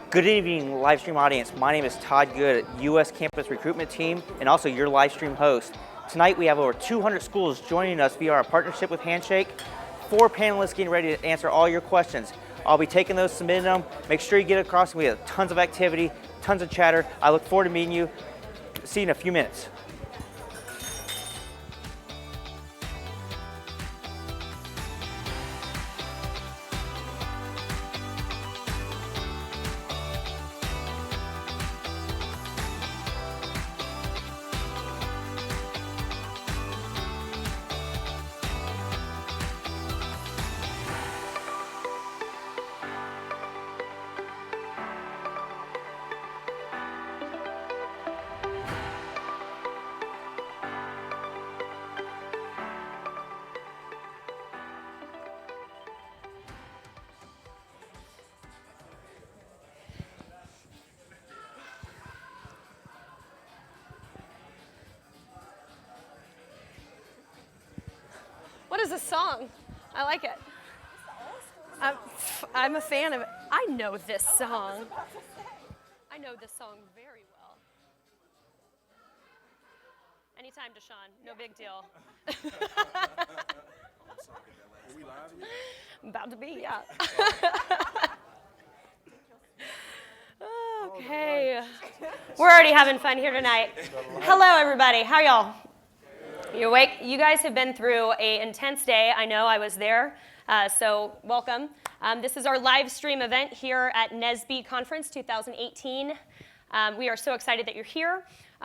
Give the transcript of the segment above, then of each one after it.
Good evening, live stream audience. My name is Todd Good, U.S. Campus Recruitment Team, and also your live stream host. Tonight we have over 200 schools joining us via our partnership with Handshake. 4 panelists getting ready to answer all your questions. I'll be taking those, submitting them. Make sure you get across. We have tons of activity, tons of chatter. I look forward to meeting you. See you in a few minutes. What is this song? I like it. I'm a fan of it. I know this song. I know this song very well. Anytime, Deshaun. No big deal. Are we live yet? About to be, yeah. Okay. We're already having fun here tonight. Hello, everybody. How are y'all? You awake? You guys have been through an intense day. I know, I was there, so welcome. This is our live stream event here at NSBE Conference 2018. We are so excited that you're here.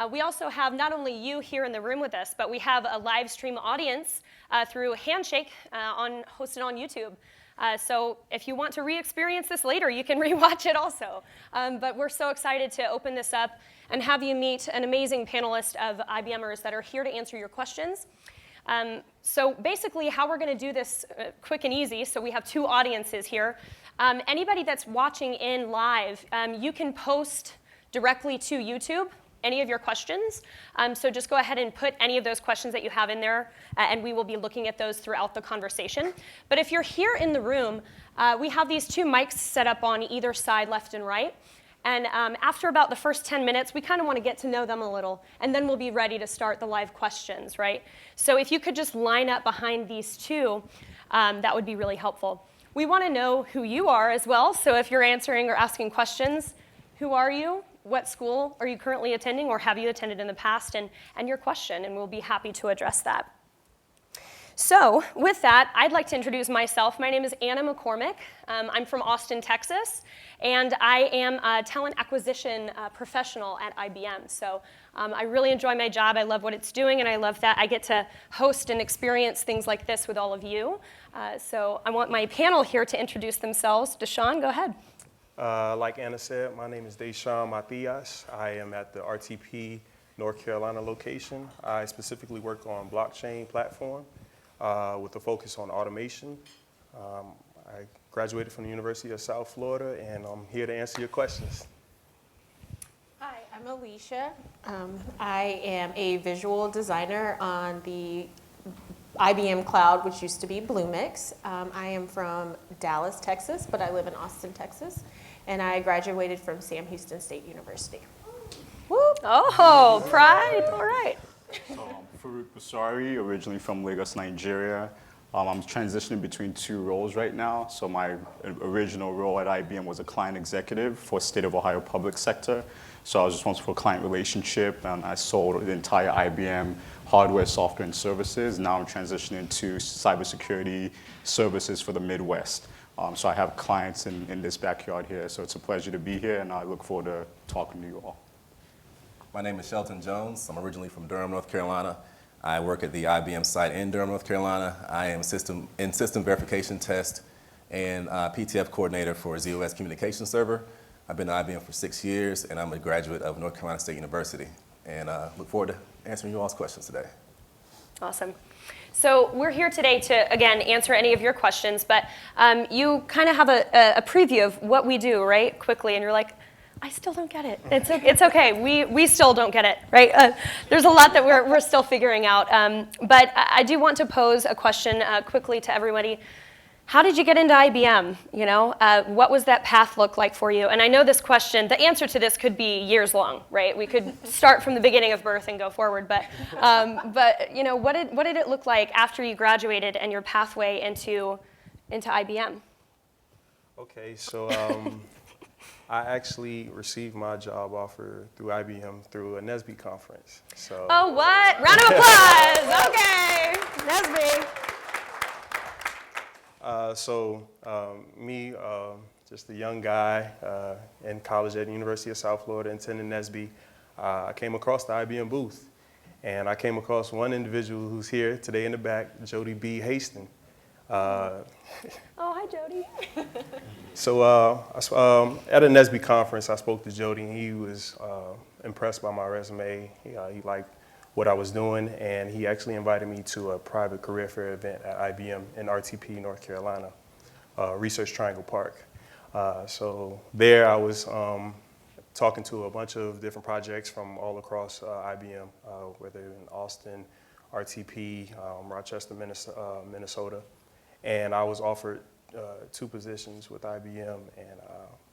We also have not only you here in the room with us, but we have a live stream audience through Handshake hosted on YouTube. So if you want to re-experience this later, you can re-watch it also. But we're so excited to open this up and have you meet an amazing panelist of IBMers that are here to answer your questions. So basically how we're going to do this quick and easy, so we have 2 audiences here. Anybody that's watching in live, you can post directly to YouTube any of your questions. So just go ahead and put any of those questions that you have in there, and we will be looking at those throughout the conversation. But if you're here in the room, we have these 2 mics set up on either side, left and right. And after about the first 10 minutes, we kind of want to get to know them a little, and then we'll be ready to start the live questions, right? So if you could just line up behind these 2, that would be really helpful. We want to know who you are as well, so if you're answering or asking questions, who are you? What school are you currently attending, or have you attended in the past, and your question, and we'll be happy to address that. So with that, I'd like to introduce myself. My name is Anna McCormick. I'm from Austin, Texas, and I am a talent acquisition professional at IBM. So I really enjoy my job. I love what it's doing, and I love that I get to host and experience things like this with all of you. So I want my panel here to introduce themselves. Deshaun, go ahead. Like Anna said, my name is Deshaun Matias. I am at the RTP North Carolina location. I specifically work on blockchain platform with a focus on automation. I graduated from the University of South Florida, and I'm here to answer your questions. Hi, I'm Alicia. I am a visual designer on the IBM Cloud, which used to be Bluemix. I am from Dallas, Texas, but I live in Austin, Texas, and I graduated from Sam Houston State University. Woo! Oh, pride, all right. So I'm Farouk Basari, originally from Lagos, Nigeria. I'm transitioning between 2 roles right now. So my original role at IBM was a client executive for State of Ohio public sector. So I was responsible for client relationship, and I sold the entire IBM hardware, software, and services. Now I'm transitioning to cybersecurity services for the Midwest. So I have clients in this backyard here. So it's a pleasure to be here, and I look forward to talking to you all. My name is Shelton Jones. I'm originally from Durham, North Carolina. I work at the IBM site in Durham, North Carolina. I am system verification test and PTF coordinator for ZOS Communication Server. I've been at IBM for 6 years, and I'm a graduate of North Carolina State University. And look forward to answering you all's questions today. Awesome. So we're here today to, again, answer any of your questions, but you kind of have a preview of what we do, right, quickly, and you're like, I still don't get it. It's okay. We still don't get it, right? There's a lot that we're still figuring out. But I do want to pose a question quickly to everybody. how did you get into IBM? You know, what was that path look like for you? And I know this question, the answer to this could be years long, right? We could start from the beginning of birth and go forward, but you know, what did it look like after you graduated and your pathway into IBM? Okay, so I actually received my job offer through IBM through a NSBE conference. So. Oh, what? Round of applause. Okay, NSBE. Me, just a young guy in college at the University of South Florida, attending NSBE, I came across the IBM booth. And I came across one individual who's here today in the back, Jody B. Haston. Oh, hi, Jody. At a NSBE conference, I spoke to Jody, and he was impressed by my resume. He liked what I was doing, and he actually invited me to a private career fair event at IBM in RTP, North Carolina, Research Triangle Park. So there I was talking to a bunch of different projects from all across IBM, whether in Austin, RTP, Rochester, Minnesota. And I was offered 2 positions with IBM, and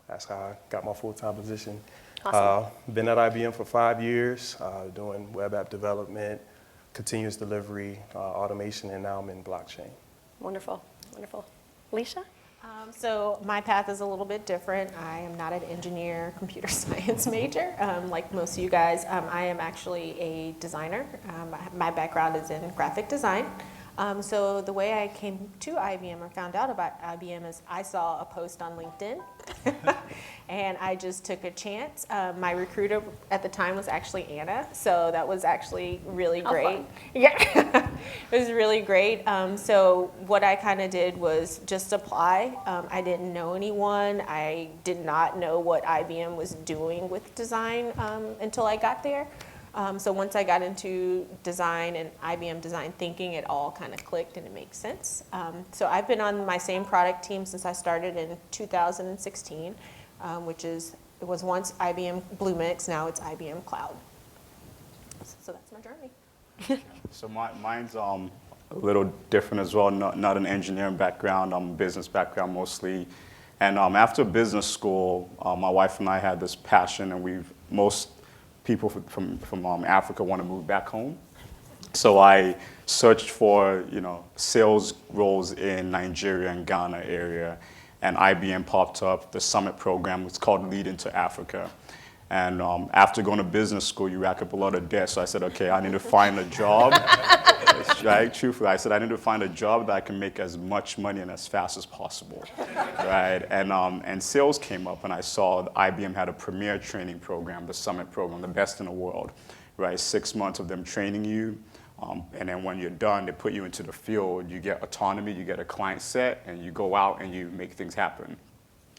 that's how I got my full-time position. Awesome. Been at IBM for 5 years, doing web app development, continuous delivery, automation, and now I'm in blockchain. Wonderful, wonderful. Alicia? So my path is a little bit different. I am not an engineer, computer science major, like most of you guys. I am actually a designer. My background is in graphic design. So the way I came to IBM or found out about IBM is I saw a post on LinkedIn and I just took a chance. My recruiter at the time was actually Anna, so that was actually really great. Yeah, it was really great. So what I kind of did was just apply. I didn't know anyone. I did not know what IBM was doing with design until I got there. So once I got into design and IBM design thinking, it all kind of clicked and it makes sense. So I've been on my same product team since I started in 2016, it was once IBM Bluemix, now it's IBM Cloud. So that's my journey. So mine's a little different as well, not an engineering background, business background mostly. And after business school, my wife and I had this passion, and most people from Africa want to move back home. So I searched for, sales roles in Nigeria and Ghana area, and IBM popped up. The summit program was called Lead into Africa. And after going to business school, you rack up a lot of debt. So I said, okay, I need to find a job. Right? Truthfully, I said, I need to find a job that I can make as much money and as fast as possible. Right? And sales came up, and I saw IBM had a premier training program, the summit program, the best in the world. Right? 6 months of them training you. And then when you're done, they put you into the field. You get autonomy, you get a client set, and you go out and you make things happen.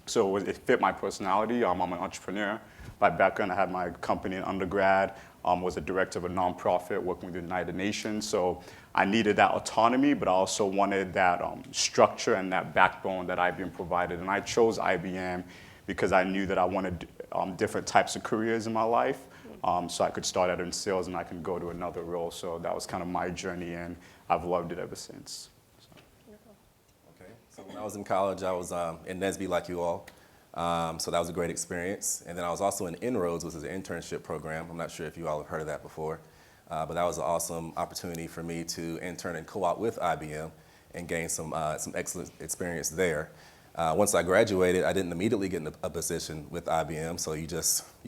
So it fit my personality. I'm an entrepreneur. By background, I had my company in undergrad, was a director of a nonprofit working with the United Nations. So I needed that autonomy, but I also wanted that structure and that backbone that IBM provided. And I chose IBM because I knew that I wanted different types of careers in my life. So I could start out in sales and I can go to another role. So that was kind of my journey, and I've loved it ever since. Okay, so when I was in college, I was in NSBE like you all. So that was a great experience. And then I was also in Inroads, which is an internship program. I'm not sure if you all have heard of that before. But that was an awesome opportunity for me to intern and co-op with IBM and gain some excellent experience there. Once I graduated, I didn't immediately get a position with IBM, so you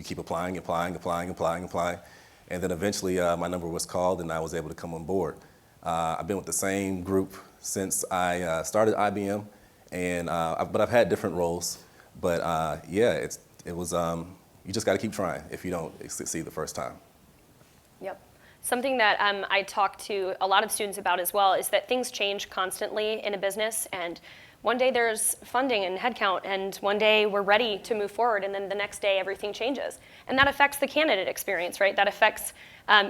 keep applying. And then eventually my number was called and I was able to come on board. I've been with the same group since I started IBM, but I've had different roles. But yeah, it was you just got to keep trying if you don't succeed the first time. Yep. Something that I talk to a lot of students about as well is that things change constantly in a business, and one day there's funding and headcount, and one day we're ready to move forward, and then the next day everything changes. And that affects the candidate experience, right? That affects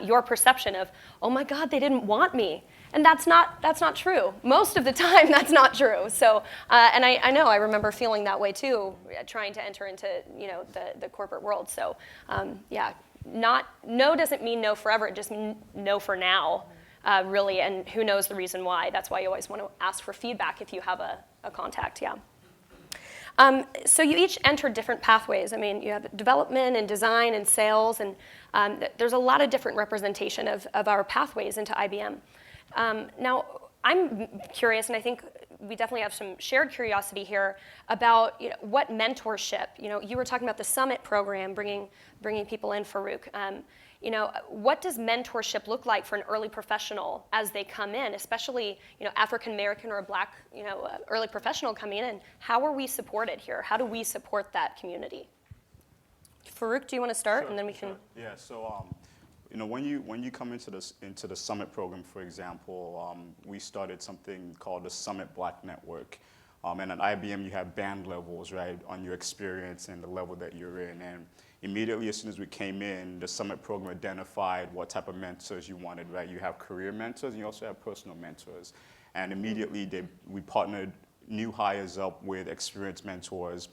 your perception of, oh my God, they didn't want me. And that's not true. Most of the time, that's not true. So, and I know I remember feeling that way too, trying to enter into the corporate world. So, yeah, no doesn't mean no forever. It just means no for now, really. And who knows the reason why? That's why you always want to ask for feedback if you have a contact, yeah. So you each entered different pathways. I mean, you have development and design and sales, and there's a lot of different representation of our pathways into IBM. Now, I'm curious, and I think we definitely have some shared curiosity here about what mentorship. You were talking about the summit program, bringing people in, Farouk. What does mentorship look like for an early professional as they come in, especially African American or a Black early professional coming in? And how are we supported here? How do we support that community? Farouk, do you want to start, and then we can? Yeah. So when you come into the summit program, for example, we started something called the Summit Black Network. And at IBM, you have band levels, right, on your experience and the level that you're in. And immediately, as soon as we came in, the summit program identified what type of mentors you wanted, right? You have career mentors, and you also have personal mentors. And immediately, we partnered new hires up with experienced mentors.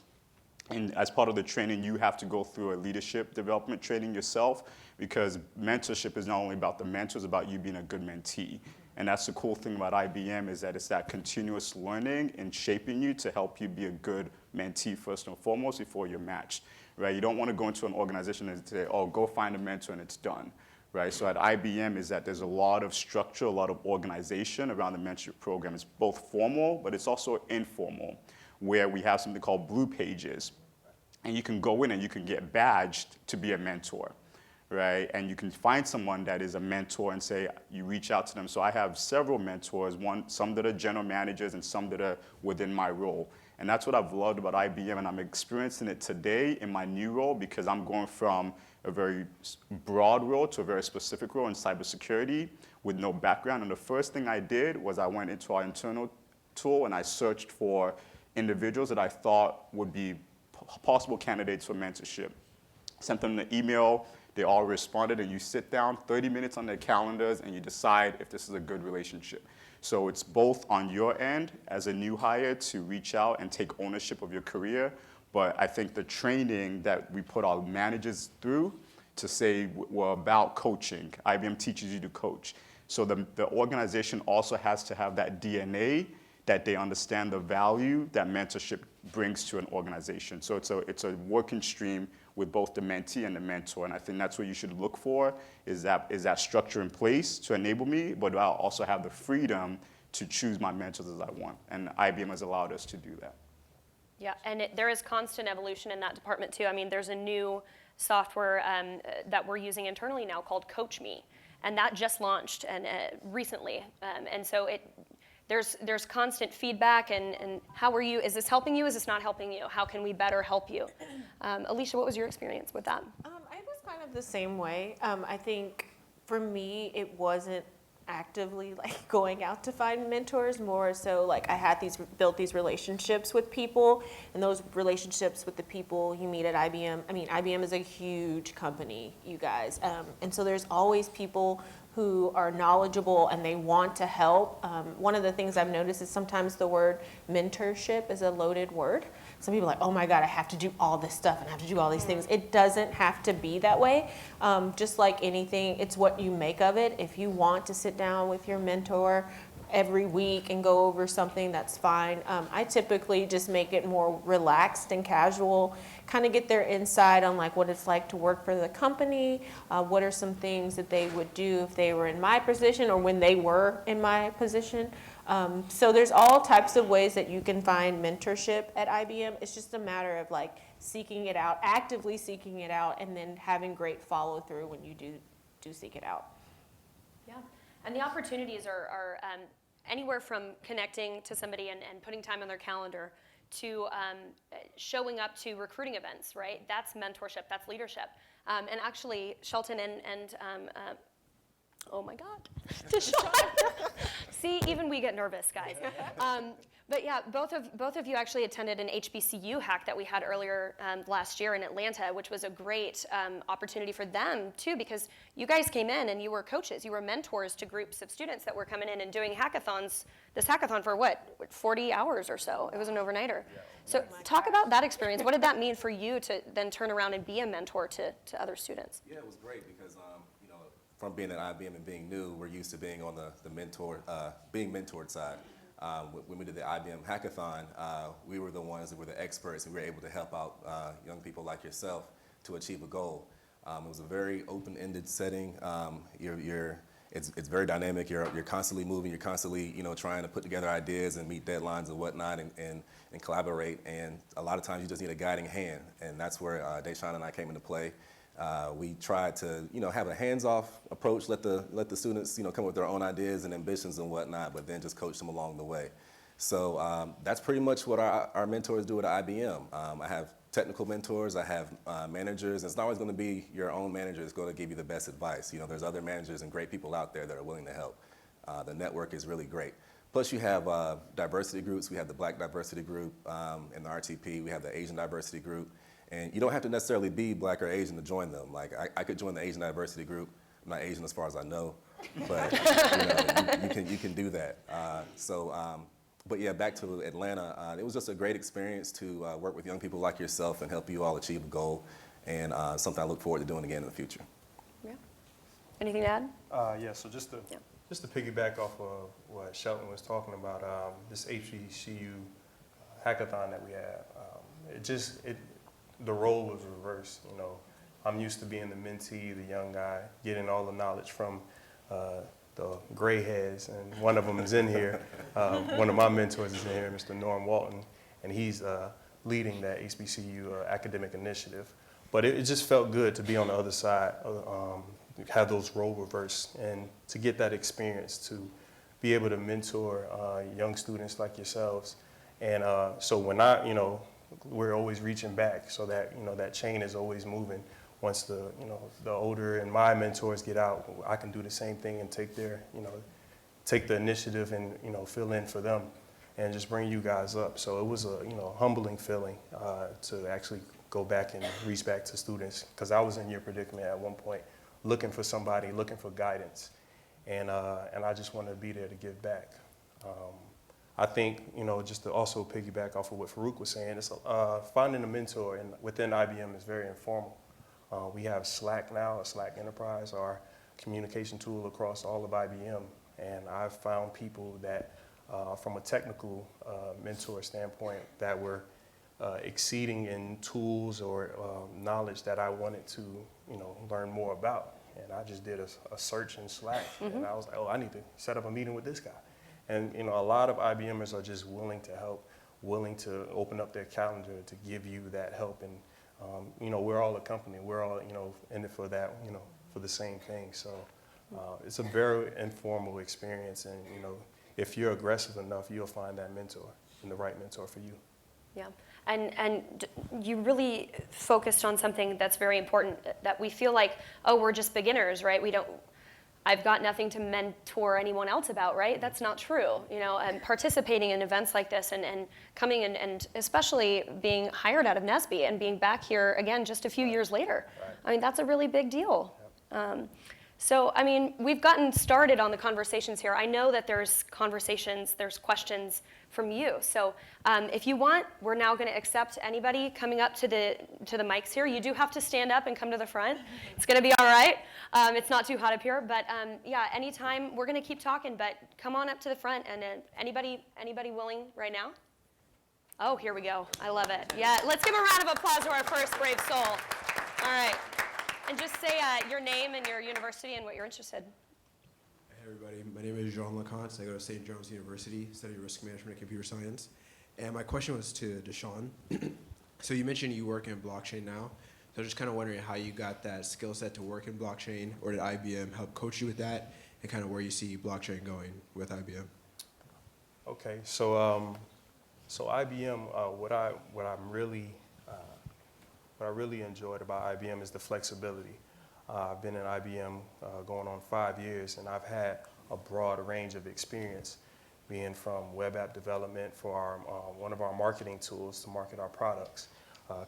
And as part of the training, you have to go through a leadership development training yourself, because mentorship is not only about the mentor, it's about you being a good mentee. And that's the cool thing about IBM, is that it's that continuous learning and shaping you to help you be a good mentee first and foremost before you're matched, right? You don't want to go into an organization and say, oh, go find a mentor and it's done, right? So at IBM is that there's a lot of structure, a lot of organization around the mentorship program. It's both formal, but it's also informal, where we have something called Blue Pages. And you can go in and you can get badged to be a mentor, right? And you can find someone that is a mentor and say, you reach out to them. So I have several mentors, some that are general managers and some that are within my role. And that's what I've loved about IBM, and I'm experiencing it today in my new role, because I'm going from a very broad role to a very specific role in cybersecurity with no background. And the first thing I did was I went into our internal tool and I searched for individuals that I thought would be possible candidates for mentorship. Sent them the email, they all responded, and you sit down 30 minutes on their calendars and you decide if this is a good relationship. So it's both on your end as a new hire to reach out and take ownership of your career, but I think the training that we put our managers through to say we're about coaching. IBM teaches you to coach. So the organization also has to have that DNA that they understand the value that mentorship brings to an organization. So it's a working stream with both the mentee and the mentor, and I think that's what you should look for, is that structure in place to enable me, but I'll also have the freedom to choose my mentors as I want, and IBM has allowed us to do that. Yeah, and there is constant evolution in that department too. I mean, there's a new software that we're using internally now called Coach Me, and that just launched recently, and so there's constant feedback, and how are you? Is this helping you? Is this not helping you? How can we better help you? Alicia, what was your experience with that? I was kind of the same way. I think for me, it wasn't actively like going out to find mentors, more so like I had built these relationships with people, and those relationships with the people you meet at IBM. I mean, IBM is a huge company, you guys, and so there's always people who are knowledgeable and they want to help. One of the things I've noticed is sometimes the word mentorship is a loaded word. Some people are like, oh my God, I have to do all this stuff and I have to do all these things. It doesn't have to be that way. Just like anything, it's what you make of it. If you want to sit down with your mentor every week and go over something, that's fine. I typically just make it more relaxed and casual, kind of get their insight on like what it's like to work for the company, what are some things that they would do if they were in my position or when they were in my position. So there's all types of ways that you can find mentorship at IBM. It's just a matter of like seeking it out, actively seeking it out, and then having great follow through when you do seek it out. Yeah, and the opportunities are anywhere from connecting to somebody and putting time on their calendar to showing up to recruiting events, right? That's mentorship, that's leadership. And actually, Shelton and oh my God, see, even we get nervous, guys. But yeah, both of you actually attended an HBCU hack that we had earlier last year in Atlanta, which was a great opportunity for them too, because you guys came in and you were coaches, you were mentors to groups of students that were coming in and doing hackathons. This hackathon for what 40 hours or so? It was an overnighter. Yeah. So talk about that experience. What did that mean for you to then turn around and be a mentor to other students? Yeah, it was great because from being at IBM and being new, we're used to being on the mentor, being mentored side. when we did the IBM Hackathon, we were the ones that were the experts, and we were able to help out young people like yourself to achieve a goal. It was a very open-ended setting. It's very dynamic. You're constantly moving. You're constantly, trying to put together ideas and meet deadlines and whatnot, and collaborate. And a lot of times you just need a guiding hand, and that's where Deshaun and I came into play. We tried to, have a hands-off approach, let the students, come up with their own ideas and ambitions and whatnot, but then just coach them along the way. So that's pretty much what our mentors do at IBM. I have technical mentors, I have managers, and it's not always going to be your own manager that's going to give you the best advice. There's other managers and great people out there that are willing to help. The network is really great. Plus you have diversity groups. We have the Black diversity group in the RTP. We have the Asian diversity group. And you don't have to necessarily be Black or Asian to join them. Like I could join the Asian diversity group. I'm not Asian as far as I know, but you can do that. But yeah, back to Atlanta. It was just a great experience to work with young people like yourself and help you all achieve a goal, and something I look forward to doing again in the future. Yeah. Anything to add? Yeah. So just to piggyback off of what Shelton was talking about, this HBCU hackathon that we had, the role was reversed. I'm used to being the mentee, the young guy, getting all the knowledge from the gray heads, and one of them is in here. One of my mentors is in here, Mr. Norm Walton, and he's leading that HBCU academic initiative. But it just felt good to be on the other side, have those role reversed, and to get that experience to be able to mentor young students like yourselves. And so when we're always reaching back, so that that chain is always moving. Once the older and my mentors get out, I can do the same thing and take the initiative and fill in for them, and just bring you guys up. So it was a humbling feeling to actually go back and reach back to students, because I was in your predicament at one point, looking for somebody, looking for guidance, and I just wanted to be there to give back. I think, just to also piggyback off of what Farouk was saying, it's finding a mentor within IBM is very informal. We have Slack now, a Slack Enterprise, our communication tool across all of IBM. And I've found people that, from a technical mentor standpoint, that were exceeding in tools or knowledge that I wanted to, learn more about. And I just did a search in Slack, and I was like, I need to set up a meeting with this guy. And a lot of IBMers are just willing to help, willing to open up their calendar to give you that help. And we're all a company. We're all, in it for that, for the same thing. So it's a very informal experience. And, if you're aggressive enough, you'll find that mentor and the right mentor for you. Yeah, and you really focused on something that's very important, that we feel like, we're just beginners, right? I've got nothing to mentor anyone else about, right? That's not true, and participating in events like this and coming in, and especially being hired out of NSBE and being back here again just a few years later. Right. I mean, that's a really big deal. Yep. So, we've gotten started on the conversations here. I know that there's questions from you. So if you want, we're now going to accept anybody coming up to the mics here. You do have to stand up and come to the front. It's going to be all right. It's not too hot up here. But yeah, anytime, we're going to keep talking, but come on up to the front. And anybody willing right now? Oh, here we go. I love it. Yeah, let's give a round of applause to our first brave soul. All right. And just say your name and your university and what you're interested in. Hey everybody, my name is Jean Leconte. I go to St. John's University, study risk management and computer science. And my question was to Deshaun. So you mentioned you work in blockchain now. So I'm just kind of wondering how you got that skill set to work in blockchain, or did IBM help coach you with that, and kind of where you see blockchain going with IBM? Okay, so IBM, what I really enjoyed about IBM is the flexibility. I've been in IBM going on 5 years, and I've had a broad range of experience, being from web app development for one of our marketing tools to market our products,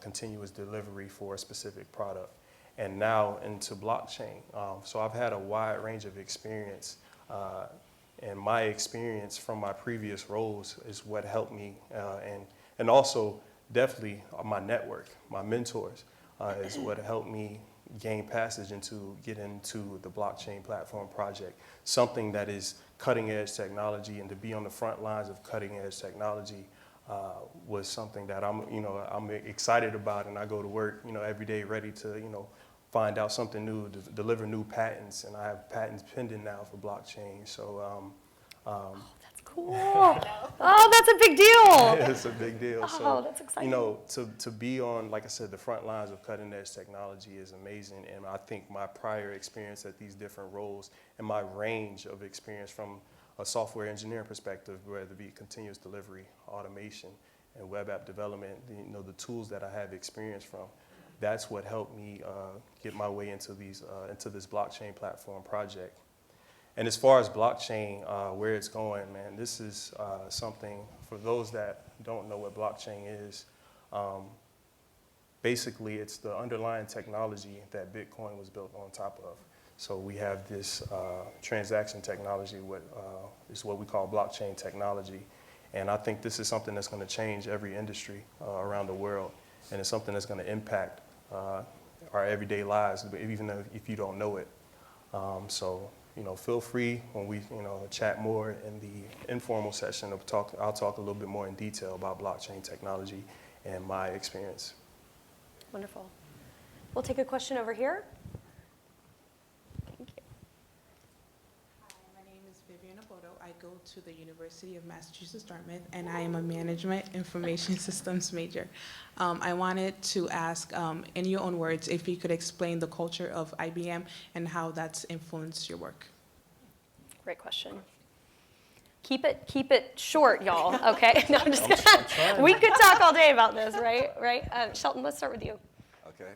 continuous delivery for a specific product, and now into blockchain. So I've had a wide range of experience, and my experience from my previous roles is what helped me, and also definitely my network, my mentors, is what helped me gain passage into get into the blockchain platform project, something that is cutting edge technology, and to be on the front lines of cutting edge technology was something that I'm excited about, and I go to work, every day ready to, find out something new, deliver new patents, and I have patents pending now for blockchain. So. That's cool. Oh, that's a big deal. It's a big deal. Oh, that's exciting. To be on, like I said, the front lines of cutting edge technology is amazing. And I think my prior experience at these different roles and my range of experience from a software engineering perspective, whether it be continuous delivery, automation, and web app development, the tools that I have experience from, that's what helped me get my way into this blockchain platform project. And as far as blockchain, where it's going, man, this is something, for those that don't know what blockchain is, basically it's the underlying technology that Bitcoin was built on top of. So we have this transaction technology, is what we call blockchain technology. And I think this is something that's going to change every industry around the world. And it's something that's going to impact our everyday lives, even if you don't know it. Feel free when we, chat more in the informal session. I'll talk a little bit more in detail about blockchain technology and my experience. Wonderful. We'll take a question over here. Thank you. Hi, my name is Vivian Aboto. I go to the University of Massachusetts Dartmouth, and I am a Management Information Systems major. I wanted to ask, in your own words, if you could explain the culture of IBM and how that's influenced your work. Great question. Keep it short, y'all. Okay. No, I'm just kidding. We could talk all day about this, right? Right. Shelton, let's start with you. Okay.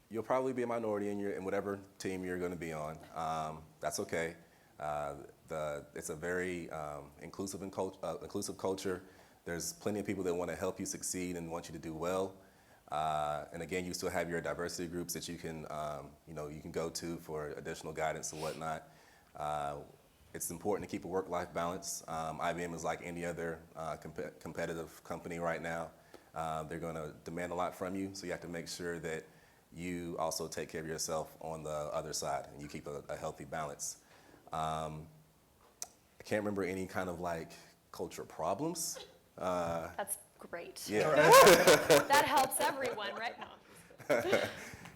You'll probably be a minority in whatever team you're going to be on. That's okay. It's a very inclusive culture. There's plenty of people that want to help you succeed and want you to do well. And again, you still have your diversity groups that you can go to for additional guidance and whatnot. It's important to keep a work-life balance. IBM is like any other competitive company right now. They're going to demand a lot from you, so you have to make sure that you also take care of yourself on the other side and you keep a healthy balance. I can't remember any kind of cultural problems. That's great. Yeah. That helps everyone right now.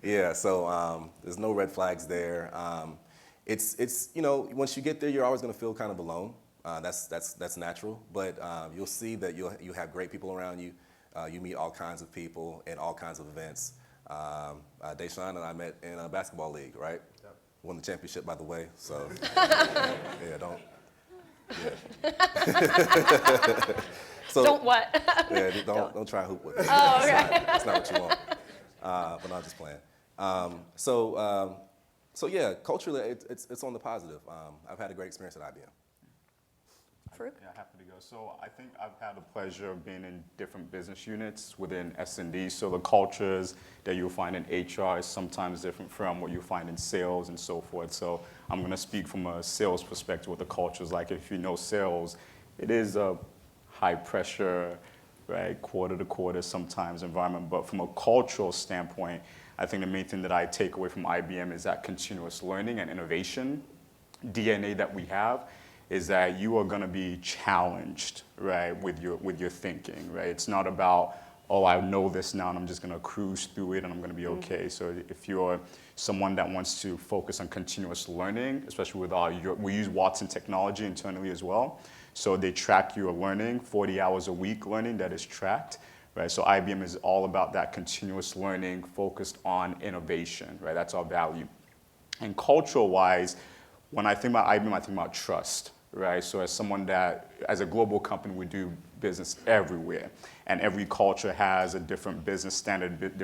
Yeah, so there's no red flags there. It's once you get there, you're always going to feel kind of alone. That's natural, but you'll see that you have great people around you. You meet all kinds of people at all kinds of events. Deshaun and I met in a basketball league, right? Yep. Won the championship, by the way. So yeah, don't. Yeah. So, don't what? Yeah, don't try and hoop with me. Oh, okay. That's not what you want. But I'm just playing. So yeah, culturally, it's on the positive. I've had a great experience at IBM. Farouk? Yeah, happy to go. So I think I've had the pleasure of being in different business units within S&D. So the cultures that you'll find in HR is sometimes different from what you find in sales and so forth. So I'm going to speak from a sales perspective what the culture is like. If you know sales, it is a high pressure, right, quarter to quarter sometimes environment. But from a cultural standpoint, I think the main thing that I take away from IBM is that continuous learning and innovation DNA that we have is that you are going to be challenged, right, with your thinking, right? It's not about, oh, I know this now and I'm just going to cruise through it and I'm going to be okay. So if you're someone that wants to focus on continuous learning, especially with we use Watson technology internally as well. So they track your learning, 40 hours a week learning that is tracked, right? So IBM is all about that continuous learning focused on innovation, right? That's our value. And cultural-wise, when I think about IBM, I think about trust, right? So as someone that, as a global company, we do business everywhere. And every culture has a different business standard,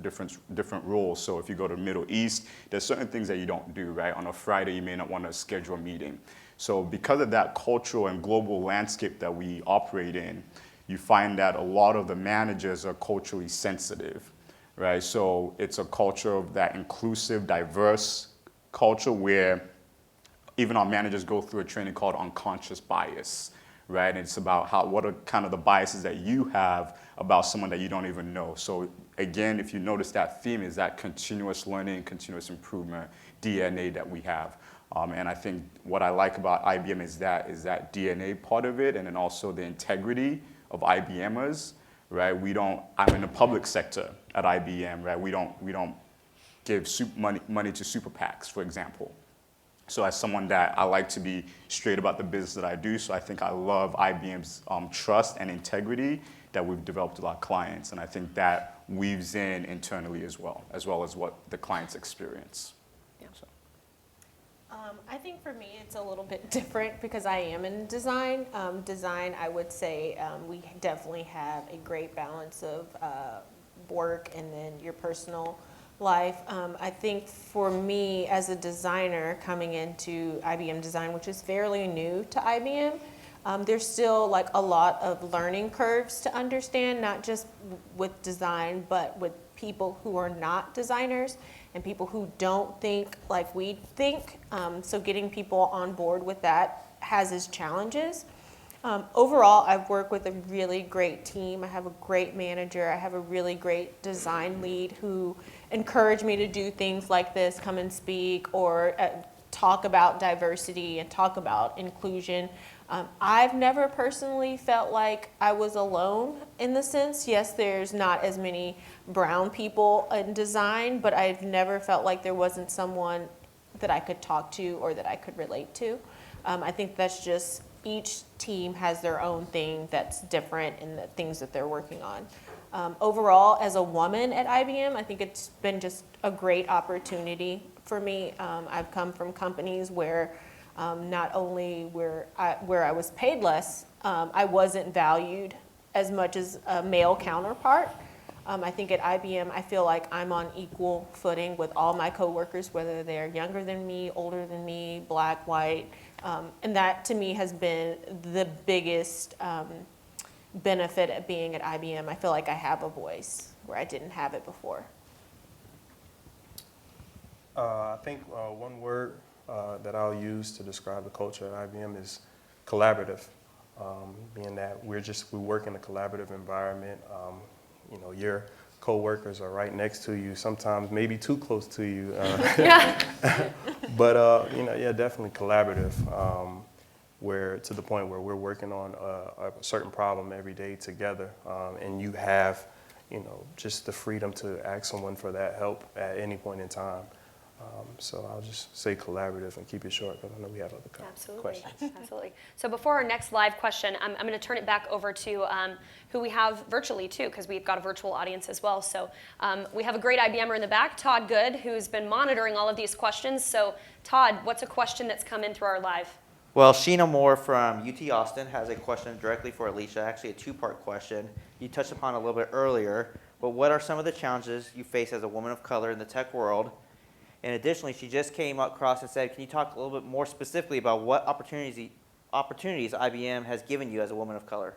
different rules. So if you go to the Middle East, there's certain things that you don't do, right? On a Friday, you may not want to schedule a meeting. So because of that cultural and global landscape that we operate in, you find that a lot of the managers are culturally sensitive, right? So it's a culture of that inclusive, diverse culture where even our managers go through a training called unconscious bias, right? And it's about what are kind of the biases that you have about someone that you don't even know. So again, if you notice that theme is that continuous learning, continuous improvement DNA that we have. And I think what I like about IBM is that DNA part of it, and then also the integrity of IBMers, right? I'm in the public sector at IBM, right? We don't give money to super PACs, for example. So as someone that I like to be straight about the business that I do, so I think I love IBM's trust and integrity that we've developed with our clients, and I think that weaves in internally as well as what the clients experience. Yeah. So. I think for me it's a little bit different because I am in design. Design, I would say we definitely have a great balance of work and then your personal life. I think for me as a designer coming into IBM Design, which is fairly new to IBM, there's still like a lot of learning curves to understand, not just with design, but with people who are not designers and people who don't think like we think. So getting people on board with that has its challenges. Overall, I've worked with a really great team. I have a great manager. I have a really great design lead who encouraged me to do things like this, come and speak, or talk about diversity and talk about inclusion. I've never personally felt like I was alone in the sense, yes, there's not as many brown people in design, but I've never felt like there wasn't someone that I could talk to or that I could relate to. I think that's just each team has their own thing that's different in the things that they're working on. Overall, as a woman at IBM, I think it's been just a great opportunity for me. I've come from companies where not only where I was paid less, I wasn't valued as much as a male counterpart. I think at IBM, I feel like I'm on equal footing with all my coworkers, whether they're younger than me, older than me, black, white. And that to me has been the biggest benefit of being at IBM. I feel like I have a voice where I didn't have it before. I think one word that I'll use to describe the culture at IBM is collaborative. Being that we work in a collaborative environment. Your co-workers are right next to you, sometimes maybe too close to you. But definitely collaborative. Where to the point where we're working on a certain problem every day together, and you have, just the freedom to ask someone for that help at any point in time. So I'll just say collaborative and keep it short, because I know we have other questions. Absolutely. So before our next live question, I'm going to turn it back over to who we have virtually too, because we've got a virtual audience as well. So we have a great IBMer in the back, Todd Good, who's been monitoring all of these questions. So Todd, what's a question that's come in through our live? Well, Sheena Moore from UT Austin has a question directly for Alicia, actually a two-part question. You touched upon it a little bit earlier, but what are some of the challenges you face as a woman of color in the tech world? And additionally, she just came across and said, can you talk a little bit more specifically about what opportunities IBM has given you as a woman of color?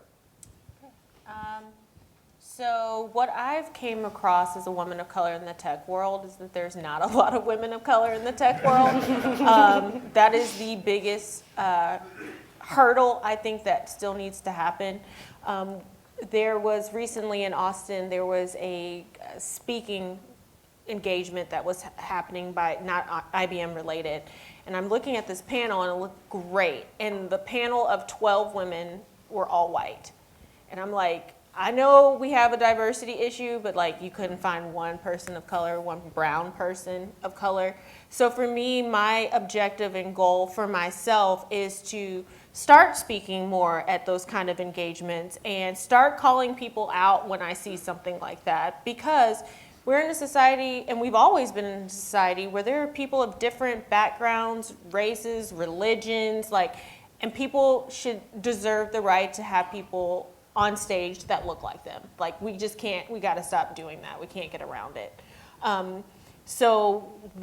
So what I've came across as a woman of color in the tech world is that there's not a lot of women of color in the tech world. That is the biggest hurdle I think that still needs to happen. There was recently in Austin, there was a speaking engagement that was happening by not IBM related. And I'm looking at this panel and it looked great. And the panel of 12 women were all white. And I'm like, I know we have a diversity issue, but like you couldn't find one person of color, one brown person of color. So for me, my objective and goal for myself is to start speaking more at those kind of engagements and start calling people out when I see something like that, because we're in a society, and we've always been in a society, where there are people of different backgrounds, races, religions, and people should deserve the right to have people on stage that look like them. Like, we just can't, we gotta stop doing that. We can't get around it. So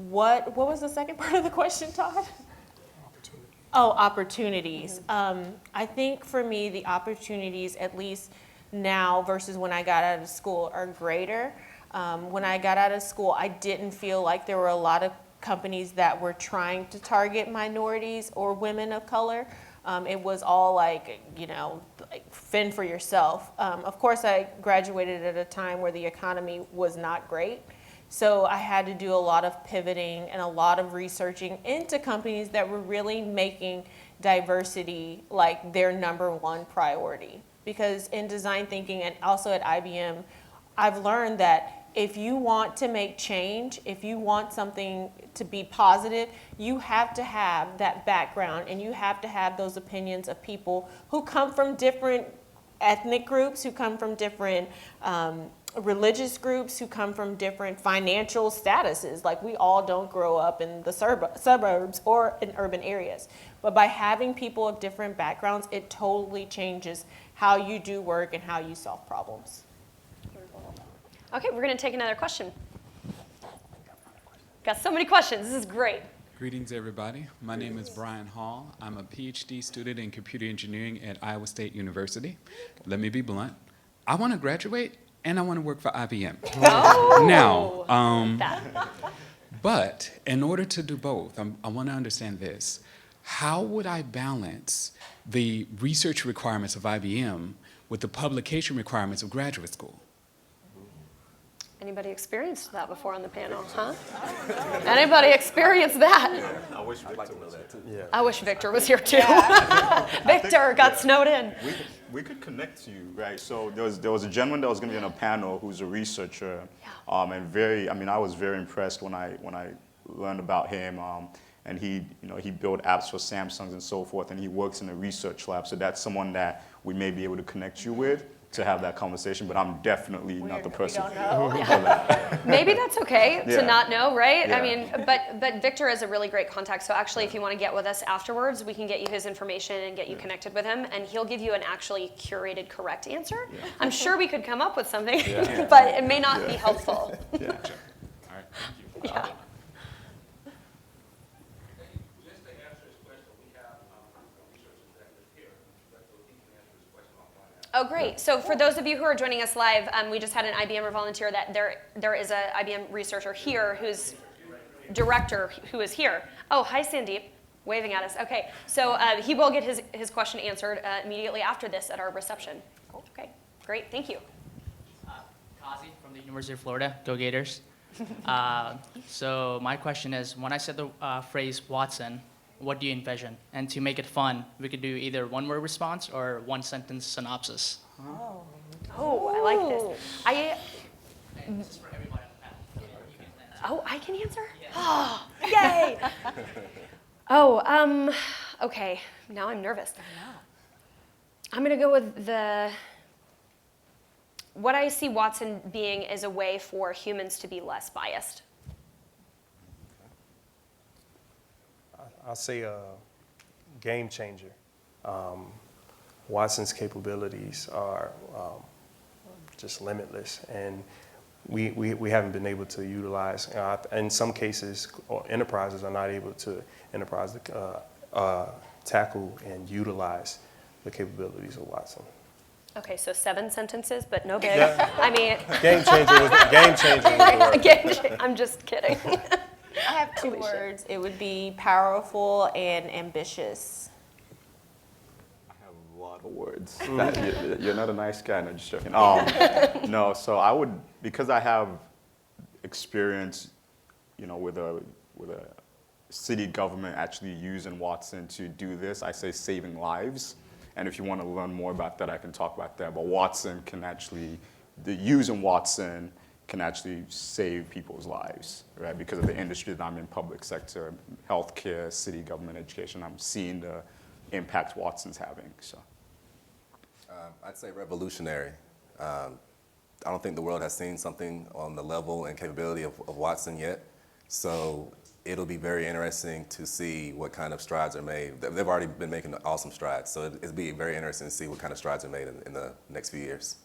what was the second part of the question, Todd? Oh, opportunities. I think for me, the opportunities, at least now versus when I got out of school, are greater. When I got out of school, I didn't feel like there were a lot of companies that were trying to target minorities or women of color. It was all like, like fend for yourself. Of course, I graduated at a time where the economy was not great. So I had to do a lot of pivoting and a lot of researching into companies that were really making diversity like their #1 priority. Because in design thinking and also at IBM, I've learned that if you want to make change, if you want something to be positive, you have to have that background and you have to have those opinions of people who come from different ethnic groups, who come from different religious groups, who come from different financial statuses. Like, we all don't grow up in the suburbs or in urban areas. But by having people of different backgrounds, it totally changes how you do work and how you solve problems. Okay, we're going to take another question. Got so many questions. This is great. Greetings, everybody. My name is Brian Hall. I'm a PhD student in computer engineering at Iowa State University. Let me be blunt. I want to graduate and I want to work for IBM. Oh, Now, but in order to do both, I want to understand this. How would I balance the research requirements of IBM with the publication requirements of graduate school? Anybody experienced that before on the panel, huh? Anybody experienced that? I wish I'd like to know that too. Yeah. I wish Victor was here too. Victor got snowed in. We could connect you, right? So there was a gentleman that was going to be on a panel who's a researcher, and I was very impressed when I learned about him. And he built apps for Samsungs and so forth, and he works in a research lab. So that's someone that we may be able to connect you with to have that conversation, but I'm definitely not the person for that. Maybe that's okay to Yeah. not know, right? Yeah. I mean, but Victor is a really great contact. So actually, if you want to get with us afterwards, we can get you his information and get you connected with him, and he'll give you an actually curated, correct answer. Yeah. I'm sure we could come up with something, Yeah. but it may not be helpful. Yeah. All right, thank you. Yeah. Just to answer his question, we have a research executive here, so he can answer his question offline. Oh, great. So for those of you who are joining us live, we just had an IBMer volunteer that there is a IBM researcher here who's director who is here. Oh, hi, Sandeep, waving at us. Okay, so he will get his question answered immediately after this at our reception. Okay, great, thank you. Kazi from the University of Florida, Go Gators. So my question is, when I said the phrase Watson, what do you envision? And to make it fun, we could do either one-word response or one-sentence synopsis. Oh, I like this. This is for everybody on the panel. Oh, I can answer? Yeah. Oh, yay! Oh, okay, now I'm nervous. I'm gonna go with what I see Watson being is a way for humans to be less biased. I'll say a game changer. Watson's capabilities are just limitless, and we haven't been able to utilize. In some cases, enterprises are not able to tackle and utilize the capabilities of Watson. Okay, so 7 sentences, but no big. Yeah. I mean, Game changer was the word. I'm just kidding. I have 2 words. It would be powerful and ambitious. I have a lot of words. You're not a nice guy, no, just joking. No, so I would, because I have experience, with a city government actually using Watson to do this, I say saving lives. And if you want to learn more about that, I can talk about that. But Watson can actually, using Watson can actually save people's lives, right? Because of the industry that I'm in, public sector, healthcare, city government, education, I'm seeing the impact Watson's having, so. I'd say revolutionary. I don't think the world has seen something on the level and capability of Watson yet. So it'll be very interesting to see what kind of strides are made. They've already been making awesome strides, so it'll be very interesting to see what kind of strides are made in the next few years.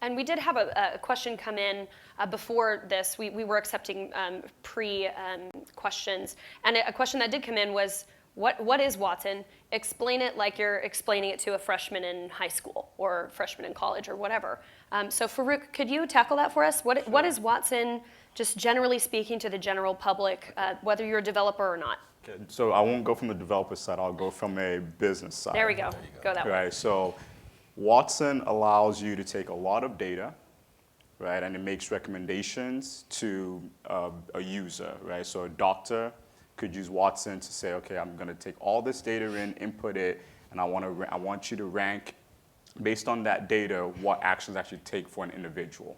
And we did have a question come in before this. We were accepting questions. And a question that did come in was, what is Watson? Explain it like you're explaining it to a freshman in high school or freshman in college or whatever. So Farouk, could you tackle that for us? What is Watson, just generally speaking to the general public, whether you're a developer or not? Okay, so I won't go from the developer side, I'll go from a business side. There we go. Go that way. Right, so Watson allows you to take a lot of data, right, and it makes recommendations to a user, right? So a doctor could use Watson to say, okay, I'm going to take all this data in, input it, and I want you to rank based on that data what actions I should take for an individual.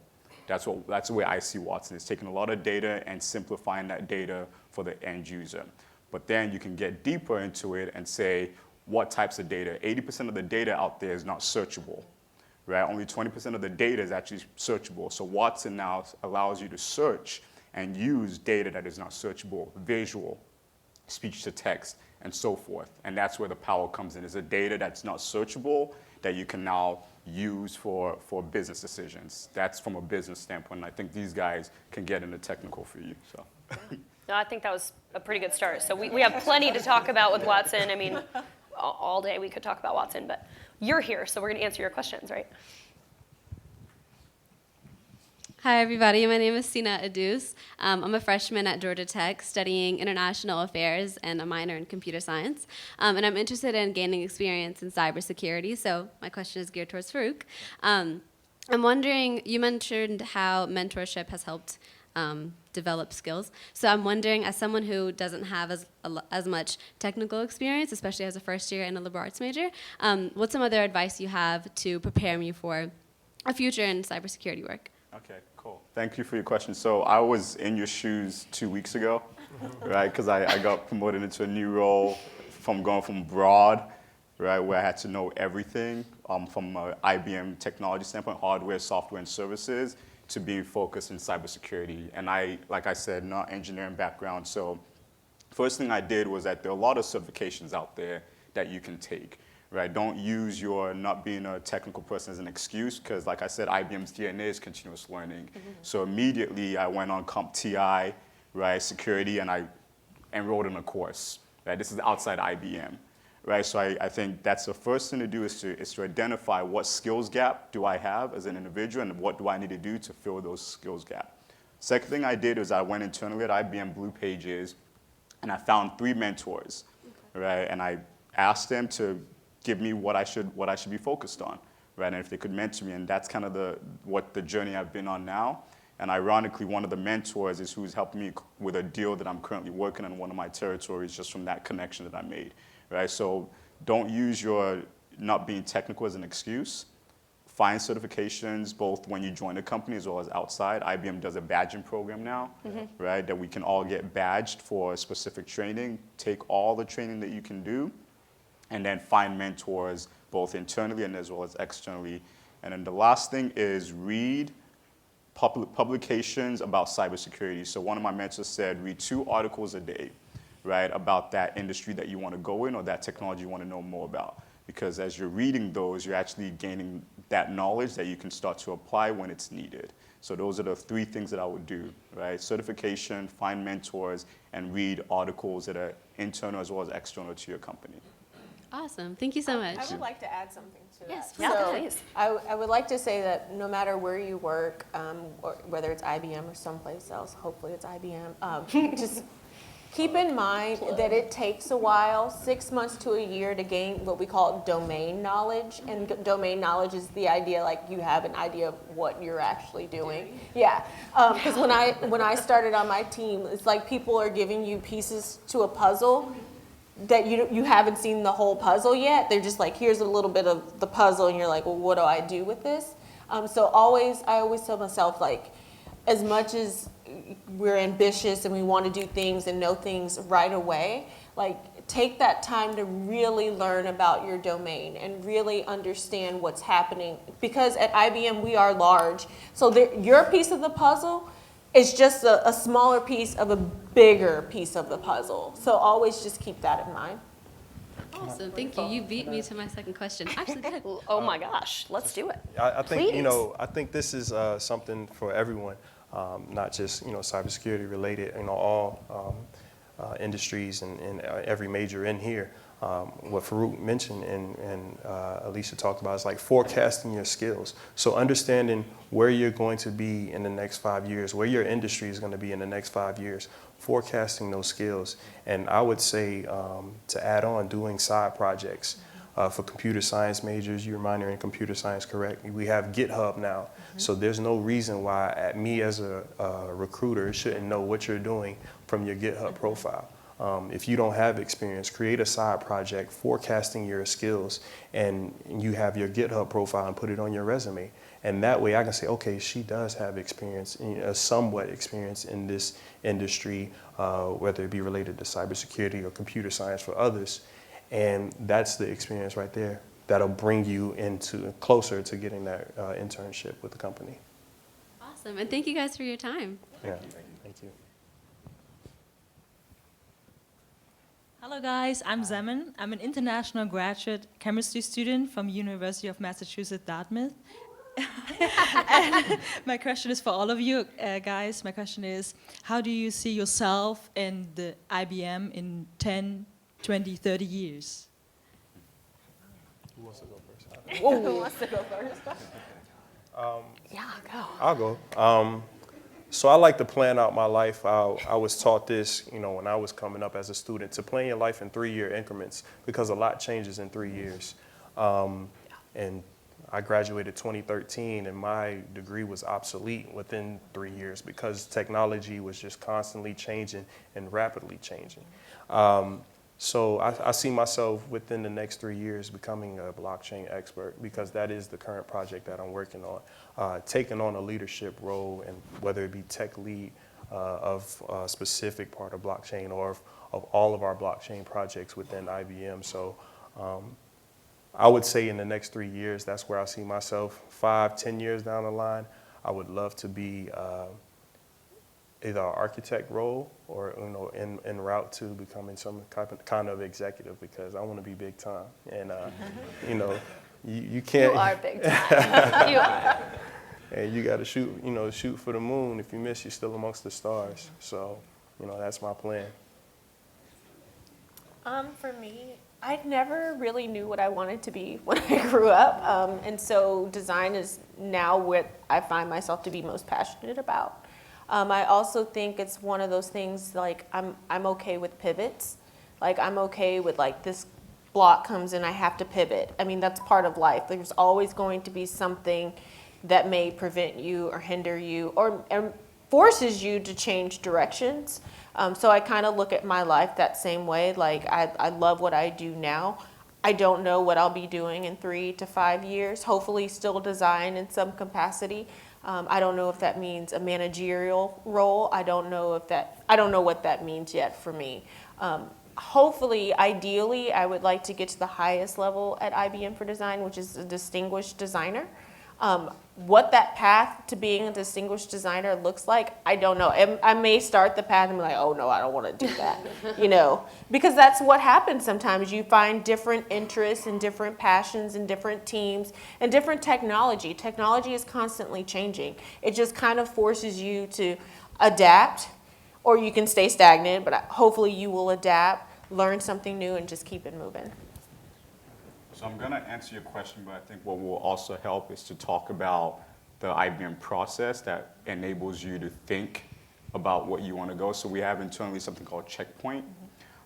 That's the way I see Watson. It's taking a lot of data and simplifying that data for the end user. But then you can get deeper into it and say what types of data. 80% of the data out there is not searchable, right? Only 20% of the data is actually searchable. So Watson now allows you to search and use data that is not searchable, visual, speech to text, and so forth. And that's where the power comes in. It's a data that's not searchable that you can now use for business decisions. That's from a business standpoint. And I think these guys can get into technical for you. So. No, I think that was a pretty good start. So we have plenty to talk about with Watson. I mean, all day we could talk about Watson, but you're here, so we're going to answer your questions, right? Hi, everybody. My name is Sina Adus. I'm a freshman at Georgia Tech studying international affairs and a minor in computer science. And I'm interested in gaining experience in cybersecurity, so my question is geared towards Farouk. I'm wondering, you mentioned how mentorship has helped develop skills. So I'm wondering, as someone who doesn't have as much technical experience, especially as a first year and a liberal arts major, what's some other advice you have to prepare me for a future in cybersecurity work? Okay, cool. Thank you for your question. So I was in your shoes 2 weeks ago, right? Because I got promoted into a new role from going from broad, right, where I had to know everything from an IBM technology standpoint, hardware, software, and services, to being focused in cybersecurity. And like I said, not engineering background. So first thing I did was that there are a lot of certifications out there that you can take, right? Don't use your not being a technical person as an excuse, because like I said, IBM's DNA is continuous learning. Mm-hmm. So immediately I went on CompTI, right, security, and I enrolled in a course, right? This is outside IBM. Right, so I think that's the first thing to do is to identify what skills gap do I have as an individual and what do I need to do to fill those skills gap. Second thing I did is I went internally at IBM Blue Pages and I found 3 mentors, right? And I asked them to give me what I should be focused on, right? And if they could mentor me, and that's kind of the journey I've been on now. And ironically, one of the mentors is who's helping me with a deal that I'm currently working on in one of my territories just from that connection that I made. Right, so don't use your not being technical as an excuse. Find certifications both when you join a company as well as outside. IBM does a badging program now, right, that we can all get badged for specific training. Take all the training that you can do, and then find mentors both internally and as well as externally. And then the last thing is read publications about cybersecurity. So one of my mentors said, read 2 articles a day, right, about that industry that you want to go in or that technology you want to know more about. Because as you're reading those, you're actually gaining that knowledge that you can start to apply when it's needed. So those are the 3 things that I would do, right? Certification, find mentors, and read articles that are internal as well as external to your company. Awesome. Thank you so much. I would like to add something to Yes, that. yeah, please. I would like to say that no matter where you work, or whether it's IBM or someplace else, hopefully it's IBM, just keep in mind that it takes a while, 6 months to a year, to gain what we call domain knowledge. And domain knowledge is the idea, like you have an idea of what you're actually doing. Yeah, because when I started on my team, it's like people are giving you pieces to a puzzle that you haven't seen the whole puzzle yet. They're just like, here's a little bit of the puzzle, and you're like, well, what do I do with this? So I always tell myself, like, as much as we're ambitious and we want to do things and know things right away, like, take that time to really learn about your domain and really understand what's happening. Because at IBM, we are large. So your piece of the puzzle is just a smaller piece of a bigger piece of the puzzle. So always just keep that in mind. Awesome. Thank you. You beat me to my second question. Actually, go ahead. Oh my gosh, let's do it. I think, Please. I think this is something for everyone, not just, cybersecurity related, all industries and every major in here. what Farouk mentioned and Alicia talked about is like forecasting your skills. So understanding where you're going to be in the next 5 years, where your industry is going to be in the next 5 years, forecasting those skills. And I would say to add on, doing side projects. For computer science majors, you're minoring in computer science, correct? We have GitHub now, so there's no reason why me as a recruiter shouldn't know what you're doing from your GitHub profile. If you don't have experience, create a side project forecasting your skills, and you have your GitHub profile and put it on your resume. And that way I can say, okay, she does have experience, somewhat experience in this industry, whether it be related to cybersecurity or computer science for others. And that's the experience right there that'll bring you into closer to getting that internship with the company. Awesome, and thank you guys for your time. Yeah, thank you. Hello guys, I'm Zeman. I'm an international graduate chemistry student from University of Massachusetts, Dartmouth. And my question is for all of you guys. My question is, how do you see yourself in the IBM in 10, 20, 30 years? Who wants to go first? Who wants to go first? Yeah, go. I'll go. So I like to plan out my life. I was taught this, when I was coming up as a student, to plan your life in 3-year increments because a lot changes in 3 years. And I graduated 2013, and my degree was obsolete within 3 years because technology was just constantly changing and rapidly changing. So I see myself within the next 3 years becoming a blockchain expert because that is the current project that I'm working on, taking on a leadership role, and whether it be tech lead of a specific part of blockchain or of all of our blockchain projects within IBM. So I would say in the next 3 years, that's where I see myself. 5, 10 years down the line, I would love to be either an architect role or en route to becoming some kind of executive because I want to be big time. And you can't. You are big time. You are. And you got to shoot for the moon. If you miss, you're still amongst the stars. So, that's my plan. For me, I never really knew what I wanted to be when I grew up, and so design is now what I find myself to be most passionate about. I also think it's one of those things like I'm okay with pivots. Like I'm okay with like this block comes in, I have to pivot. I mean, that's part of life. There's always going to be something that may prevent you or hinder you or forces you to change directions. So I kind of look at my life that same way. Like I love what I do now. I don't know what I'll be doing in 3 to 5 years. Hopefully still design in some capacity. I don't know if that means a managerial role. I don't know what that means yet for me. Hopefully, ideally, I would like to get to the highest level at IBM for design, which is a distinguished designer. What that path to being a distinguished designer looks like, I don't know. I may start the path and be like, oh no, I don't want to do that, because that's what happens sometimes. You find different interests and different passions and different teams and different technology. Technology is constantly changing. It just kind of forces you to adapt, or you can stay stagnant, but hopefully you will adapt, learn something new, and just keep it moving. So I'm going to answer your question, but I think what will also help is to talk about the IBM process that enables you to think about what you want to go. So we have internally something called Checkpoint,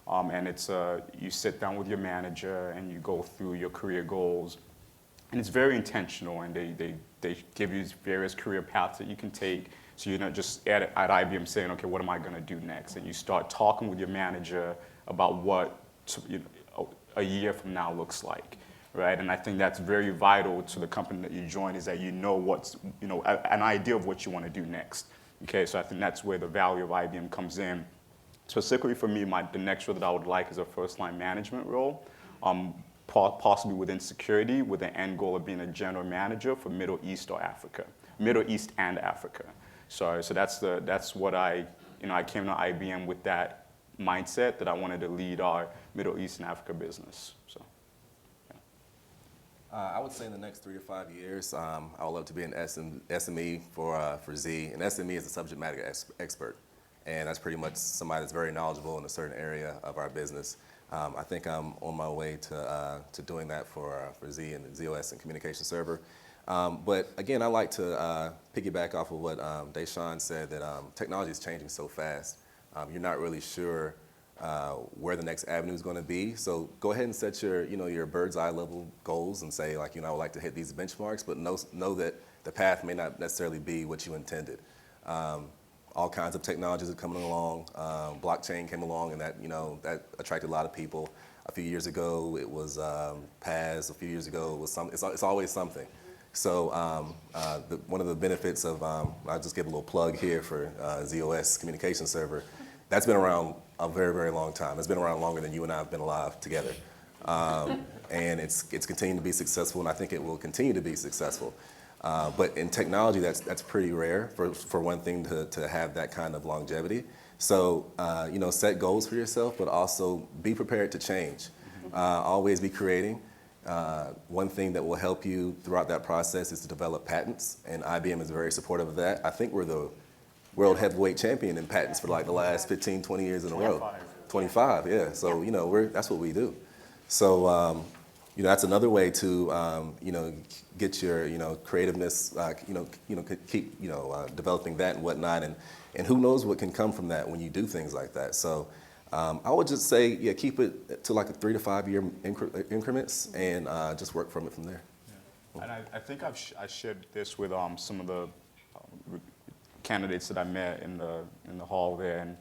and it's you sit down with your manager and you go through your career goals, and it's very intentional, and they give you various career paths that you can take. So you're not just at IBM saying, okay, what am I going to do next? And you start talking with your manager about what a year from now looks like, right? And I think that's very vital to the company that you join, is that what's, an idea of what you want to do next. Okay, so I think that's where the value of IBM comes in. Specifically for me, the next role that I would like is a first-line management role, possibly within security, with the end goal of being a general manager for Middle East and Africa. So that's what I came to IBM with that mindset that I wanted to lead our Middle East and Africa business. So, I would say in the next 3 to 5 years, I would love to be an SME for Z. An SME is a subject matter expert, and that's pretty much somebody that's very knowledgeable in a certain area of our business. I think I'm on my way to doing that for Z and ZOS and Communication Server. But again, I like to piggyback off of what Deshaun said, that technology is changing so fast. You're not really sure where the next avenue is going to be. So go ahead and set your bird's eye level goals and say, like, I would like to hit these benchmarks, but know that the path may not necessarily be what you intended. All kinds of technologies are coming along. Blockchain came along, and that attracted a lot of people. A few years ago, it was PaaS. A few years ago, it was it's always something. So one of the benefits of, I'll just give a little plug here for ZOS Communication Server. That's been around a very, very long time. It's been around longer than you and I have been alive together. And it's continuing to be successful, and I think it will continue to be successful. But in technology, that's pretty rare for one thing to have that kind of longevity. So, set goals for yourself, but also be prepared to change. Always be creating. One thing that will help you throughout that process is to develop patents, and IBM is very supportive of that. I think we're the world heavyweight champion in patents for like the last 15, 20 years in a row. 25, yeah. So, that's what we do. So, that's another way to, get your, creativeness, keep, developing that and whatnot. And who knows what can come from that when you do things like that. So I would just say, keep it to like a 3 to 5 year increments and just work from there. Yeah. And I think I shared this with some of the candidates that I met in the hall there. And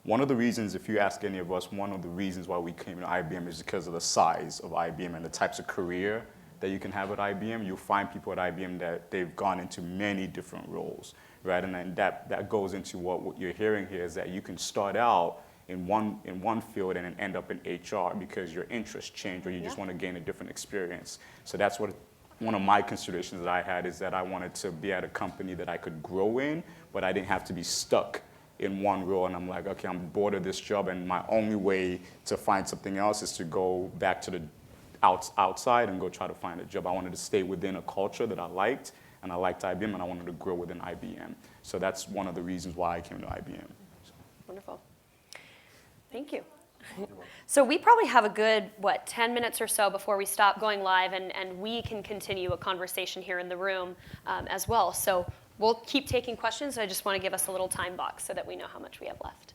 one of the reasons, if you ask any of us, one of the reasons why we came to IBM is because of the size of IBM and the types of career that you can have at IBM. You'll find people at IBM that they've gone into many different roles, right? And then that goes into what you're hearing here is that you can start out in one field and then end up in HR because your interests change or you just want to gain a different experience. So that's what one of my considerations that I had is that I wanted to be at a company that I could grow in, but I didn't have to be stuck in one role, and I'm like, okay, I'm bored of this job, and my only way to find something else is to go back to the outside and go try to find a job. I wanted to stay within a culture that I liked, and I liked IBM, and I wanted to grow within IBM. So that's one of the reasons why I came to IBM. So. Wonderful. Thank you. So we probably have a good, 10 minutes or so before we stop going live, and we can continue a conversation here in the room as well. So we'll keep taking questions. I just want to give us a little time box so that we know how much we have left.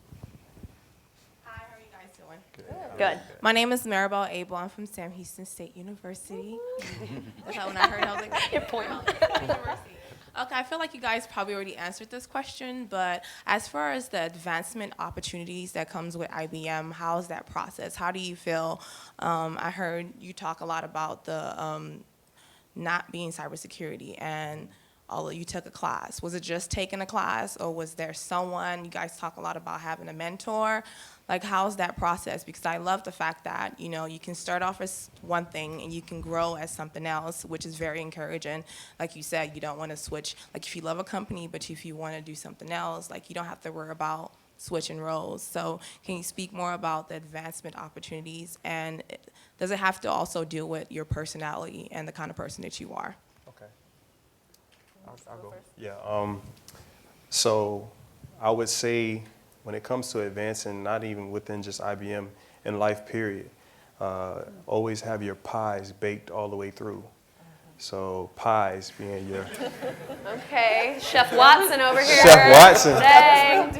Hi, how are you guys doing? Good. My name is Maribel Abel. I'm from Sam Houston State University. That's how when I heard it, I was like, your point. University. Okay, I feel like you guys probably already answered this question, but as far as the advancement opportunities that comes with IBM, how's that process? How do you feel? I heard you talk a lot about the not being cybersecurity, and although you took a class. Was it just taking a class, or was there someone? You guys talk a lot about having a mentor. Like, how's that process? Because I love the fact that, you can start off as one thing and you can grow as something else, which is very encouraging. Like you said, you don't want to switch. Like, if you love a company, but if you want to do something else, like, you don't have to worry about switching roles. So can you speak more about the advancement opportunities? And does it have to also deal with your personality and the kind of person that you are? Okay. I'll go. Yeah. So I would say when it comes to advancing, not even within just IBM, in life period, always have your pies baked all the way through. So pies being your... Okay, Chef Watson over here. Chef Watson. Dang.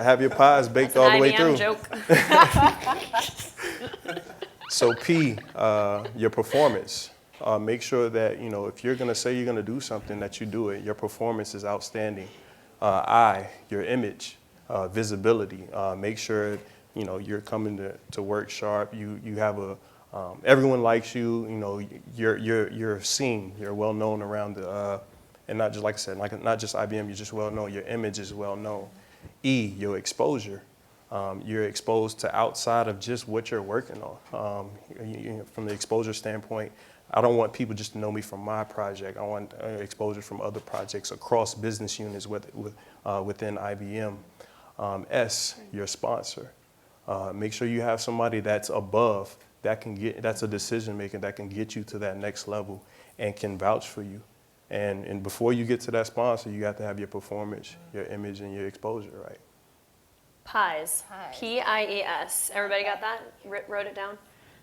Have your pies baked all the way through. Joke. So P, your performance. Make sure that, if you're going to say you're going to do something, that you do it. Your performance is outstanding. I, your image, visibility. Make sure, you're coming to work sharp. You have everyone likes you. You're seen. You're well known around and not just, like I said, not just IBM, you're just well known. Your image is well known. E, your exposure. You're exposed to outside of just what you're working on. From the exposure standpoint, I don't want people just to know me from my project. I want exposure from other projects across business units within IBM. S, your sponsor. Make sure you have somebody that's above, that's a decision maker that can get you to that next level and can vouch for you. And before you get to that sponsor, you have to have your performance, your image, and your exposure right. Pies. Pies. P-I-E-S. Everybody got that? Wrote it down?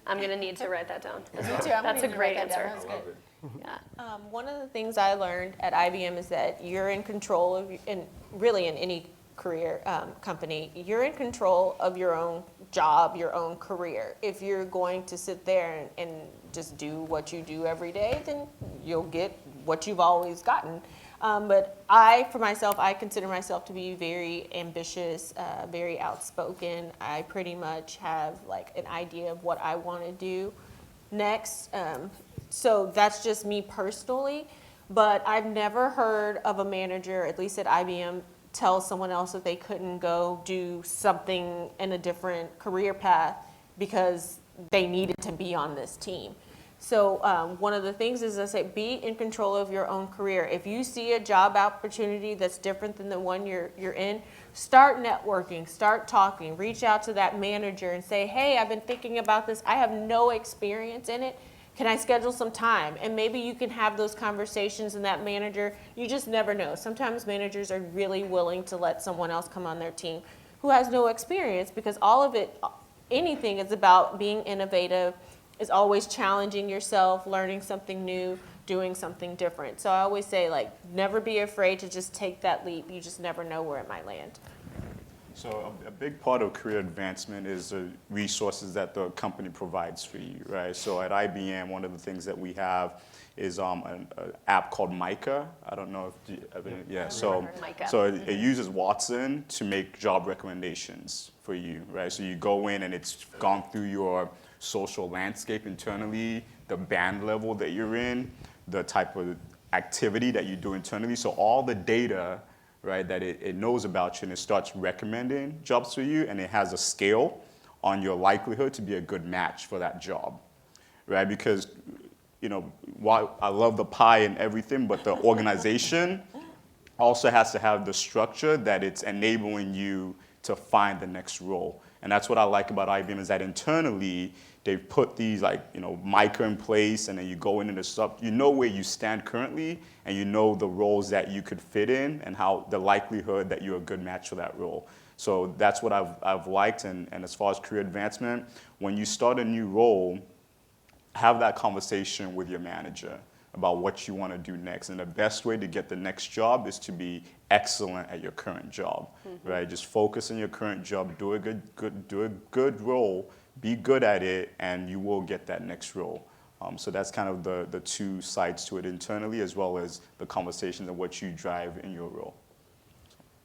I'm going to need to write that down. Me too. I'm That's gonna a write great that down. answer. That's good. Yeah. One of the things I learned at IBM is that you're in control of, and really in any career company, you're in control of your own job, your own career. If you're going to sit there and just do what you do every day, then you'll get what you've always gotten. But for myself, I consider myself to be very ambitious, very outspoken. I pretty much have like an idea of what I want to do next. So that's just me personally. But I've never heard of a manager, at least at IBM, tell someone else that they couldn't go do something in a different career path because they needed to be on this team. So one of the things is I say, be in control of your own career. If you see a job opportunity that's different than the one you're in, start networking, start talking, reach out to that manager and say, hey, I've been thinking about this. I have no experience in it. Can I schedule some time? And maybe you can have those conversations, and that manager, you just never know. Sometimes managers are really willing to let someone else come on their team who has no experience, because all of it, anything is about being innovative, is always challenging yourself, learning something new, doing something different. So I always say, like, never be afraid to just take that leap. You just never know where it might land. So a big part of career advancement is the resources that the company provides for you, right? So at IBM, one of the things that we have is an app called Micah. I don't know if you ever, yeah. So it uses Watson to make job recommendations for you, right? So you go in and it's gone through your social landscape internally, the band level that you're in, the type of activity that you do internally. So all the data, right, that it knows about you, and it starts recommending jobs for you, and it has a scale on your likelihood to be a good match for that job, right? Because, you know, while I love the pie and everything, but the organization also has to have the structure that it's enabling you to find the next role. And that's what I like about IBM, is that internally they've put these, like, you know, Micah in place, and then you go in and stuff. You know where you stand currently, and you know the roles that you could fit in, and how the likelihood that you're a good match for that role. So that's what I've liked. And as far as career advancement, when you start a new role, have that conversation with your manager about what you want to do next. And the best way to get the next job is to be excellent at your current job, right? Just focus on your current job, do a good role, be good at it, and you will get that next role. So that's kind of the two sides to it internally, as well as the conversations and what you drive in your role.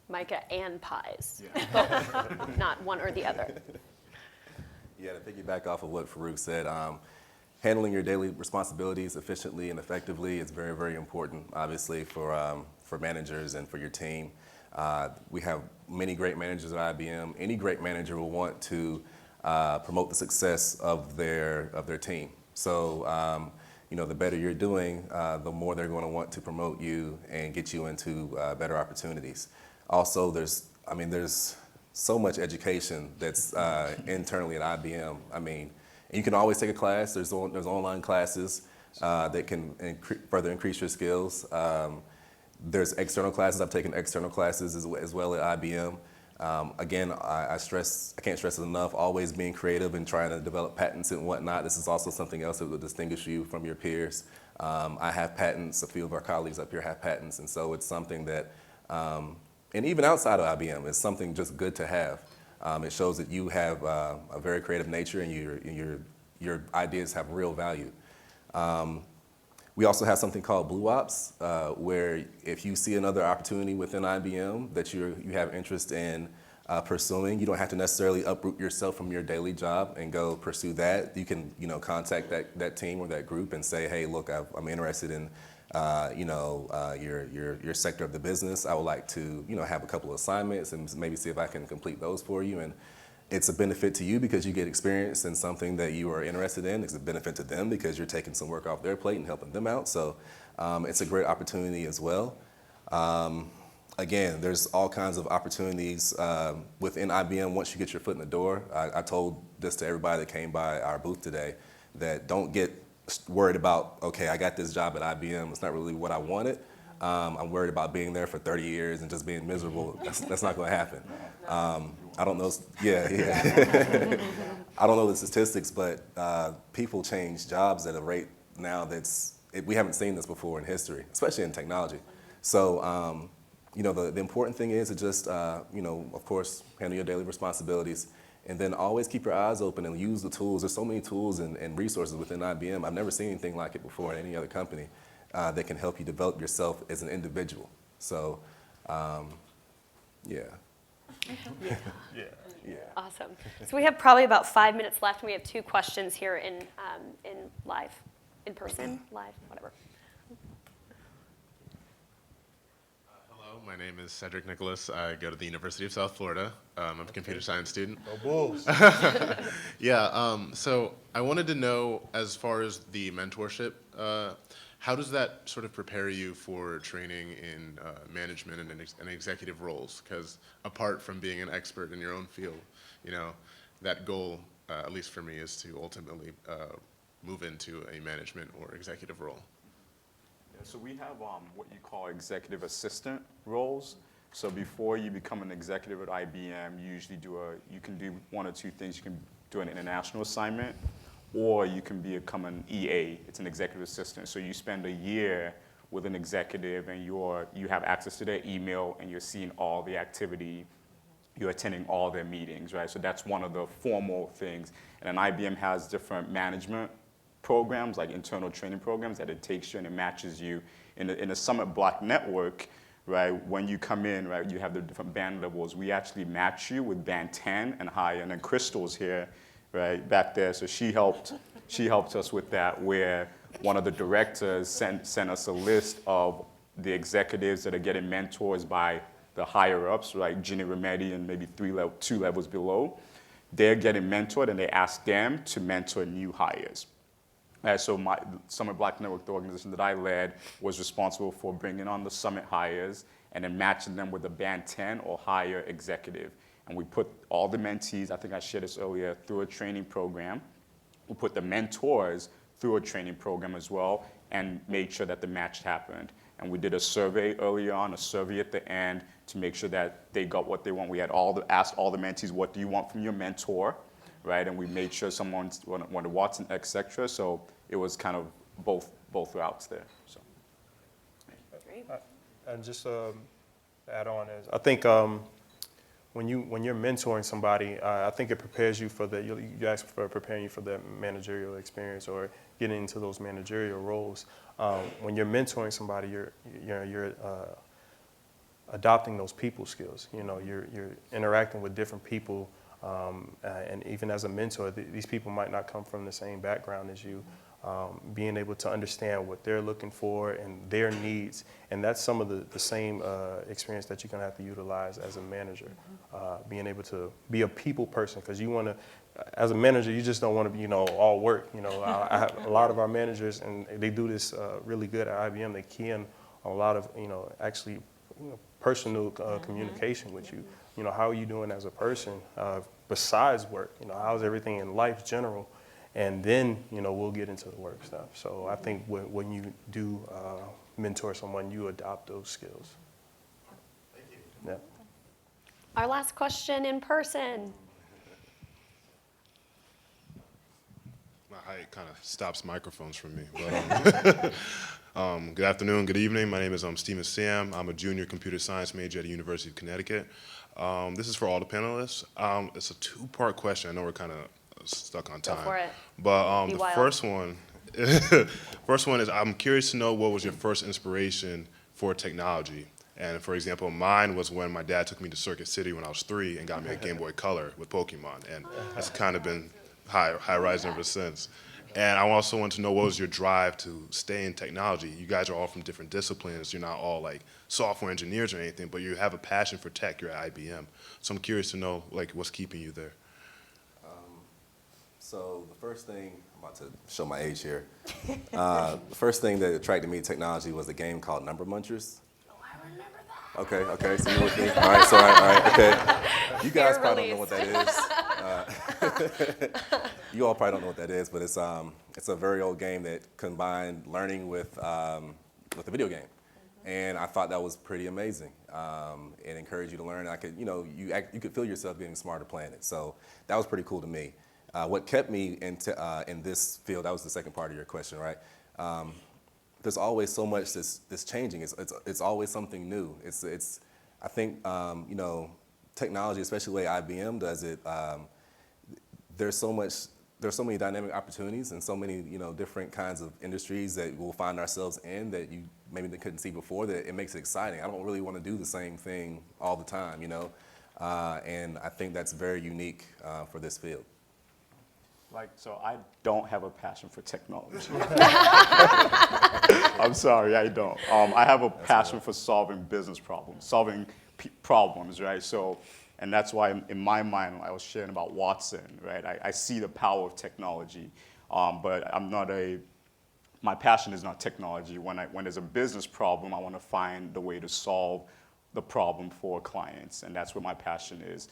Micah and pies. Yeah. Both, not one or the other. Yeah, to piggyback off of what Farouk said, handling your daily responsibilities efficiently and effectively is very, very important, obviously, for managers and for your team. We have many great managers at IBM. Any great manager will want to promote the success of their team. So, you know, the better you're doing, the more they're going to want to promote you and get you into better opportunities. Also, there's so much education that's internally at IBM. I mean, you can always take a class. There's online classes that can further increase your skills. There's external classes. I've taken external classes as well at IBM. Again, I can't stress it enough, always being creative and trying to develop patents and whatnot. This is also something else that will distinguish you from your peers. I have patents. A few of our colleagues up here have patents, and so it's something that, and even outside of IBM, it's something just good to have. It shows that you have a very creative nature, and your ideas have real value. We also have something called Blue Ops, where if you see another opportunity within IBM that you have interest in pursuing, you don't have to necessarily uproot yourself from your daily job and go pursue that. You can, you know, contact that team or that group and say, hey, look, I'm interested in your sector of the business. I would like to, you know, have a couple of assignments and maybe see if I can complete those for you. And it's a benefit to you because you get experience in something that you are interested in. It's a benefit to them because you're taking some work off their plate and helping them out. So it's a great opportunity as well. Again, there's all kinds of opportunities within IBM once you get your foot in the door. I told this to everybody that came by our booth today, that don't get worried about, okay, I got this job at IBM. It's not really what I wanted. I'm worried about being there for 30 years and just being miserable. That's not going to happen. I don't know. Yeah. I don't know the statistics, but people change jobs at a rate now we haven't seen this before in history, especially in technology. So, the important thing is to just, of course, handle your daily responsibilities, and then always keep your eyes open and use the tools. There's so many tools and resources within IBM. I've never seen anything like it before in any other company that can help you develop yourself as an individual. So, yeah. Yeah. Awesome. So we have probably about 5 minutes left, and we have 2 questions here in live, in person, live, whatever. Hello, my name is Cedric Nicholas. I go to the University of South Florida. I'm a computer science student. Go Bulls. Yeah, so I wanted to know, as far as the mentorship, how does that sort of prepare you for training in management and executive roles? Because apart from being an expert in your own field, that goal, at least for me, is to ultimately move into a management or executive role. So we have what you call executive assistant roles. So before you become an executive at IBM, you can do 1 or 2 things. You can do an international assignment, or you can become an EA. It's an executive assistant. So you spend a year with an executive, and you have access to their email, and you're seeing all the activity. You're attending all their meetings, right? So that's one of the formal things. And then IBM has different management programs, like internal training programs, that it takes you and it matches you. In the Summit Block Network, right, when you come in, right, you have the different band levels. We actually match you with band 10 and higher. And then Crystal's here, right, back there. So she helped us with that, where one of the directors sent us a list of the executives that are getting mentors by the higher ups, like Ginny Remedi and maybe 2 levels below. They're getting mentored, and they ask them to mentor new hires. So my Summit Block Network, the organization that I led, was responsible for bringing on the Summit hires and then matching them with a band 10 or higher executive. And we put all the mentees, I think I shared this earlier, through a training program. We put the mentors through a training program as well, and made sure that the match happened. And we did a survey early on, a survey at the end, to make sure that they got what they want. We had asked all the mentees, what do you want from your mentor, right? And we made sure someone wanted Watson, etc. So it was kind of both routes there. So. And just add on is, I think when you're mentoring somebody, I think it prepares you for you asked for preparing you for the managerial experience or getting into those managerial roles. When you're mentoring somebody, you're adopting those people skills. You're interacting with different people, and even as a mentor, these people might not come from the same background as you. Being able to understand what they're looking for and their needs, and that's some of the same experience that you're going to have to utilize as a manager. Being able to be a people person, because you want to, as a manager, you just don't want to be, all work. I have a lot of our managers, and they do this really good at IBM. They key in on a lot of, actually, personal communication with you. How are you doing as a person besides work? How's everything in life general? And then, we'll get into the work stuff. So I think when you do mentor someone, you adopt those skills. Thank you. Yeah. Our last question in person. My height kind of stops microphones from me. But, good afternoon, good evening. My name is Stephen Sam. I'm a junior computer science major at the University of Connecticut. This is for all the panelists. It's a 2-part question. I know we're kind of stuck on time. Go for it. But Be the wild. first one is, I'm curious to know what was your first inspiration for technology. And for example, mine was when my dad took me to Circuit City when I was 3 and got me a Game Boy Color with Pokemon. And that's kind of been high rising ever since. And I also want to know, what was your drive to stay in technology? You guys are all from different disciplines. You're not all like software engineers or anything, but you have a passion for tech. You're at IBM. So I'm curious to know, what's keeping you there? So the first thing, I'm about to show my age here. The first thing that attracted me to technology was a game called Number Munchers. Oh, I remember that. Okay, so you with me? All right, all right, okay. You guys probably don't know what that is. You all probably don't know what that is, but it's a very old game that combined learning with a video game. And I thought that was pretty amazing. It encouraged you to learn. I could, you could feel yourself getting smarter playing it. So that was pretty cool to me. What kept me in this field, that was the second part of your question, right? There's always so much that's changing. It's always something new. I think, technology, especially the way IBM does it, there's so many dynamic opportunities and so many, different kinds of industries that we'll find ourselves in that you maybe couldn't see before, that it makes it exciting. I don't really want to do the same thing all the time, and I think that's very unique for this field. So I don't have a passion for technology. I'm sorry, I don't. I have a passion for solving business problems, solving problems, right? So, and that's why in my mind, I was sharing about Watson, right? I see the power of technology, but my passion is not technology. When there's a business problem, I want to find the way to solve the problem for clients, and that's where my passion is.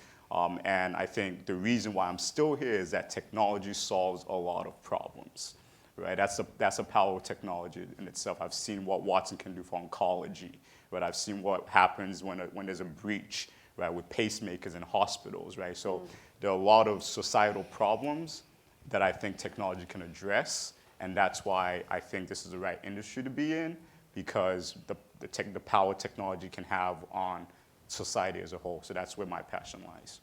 And I think the reason why I'm still here is that technology solves a lot of problems, right? That's a power of technology in itself. I've seen what Watson can do for oncology, right? I've seen what happens when there's a breach, right, with pacemakers in hospitals, right? So there are a lot of societal problems that I think technology can address, and that's why I think this is the right industry to be in, because the power technology can have on society as a whole. So that's where my passion lies.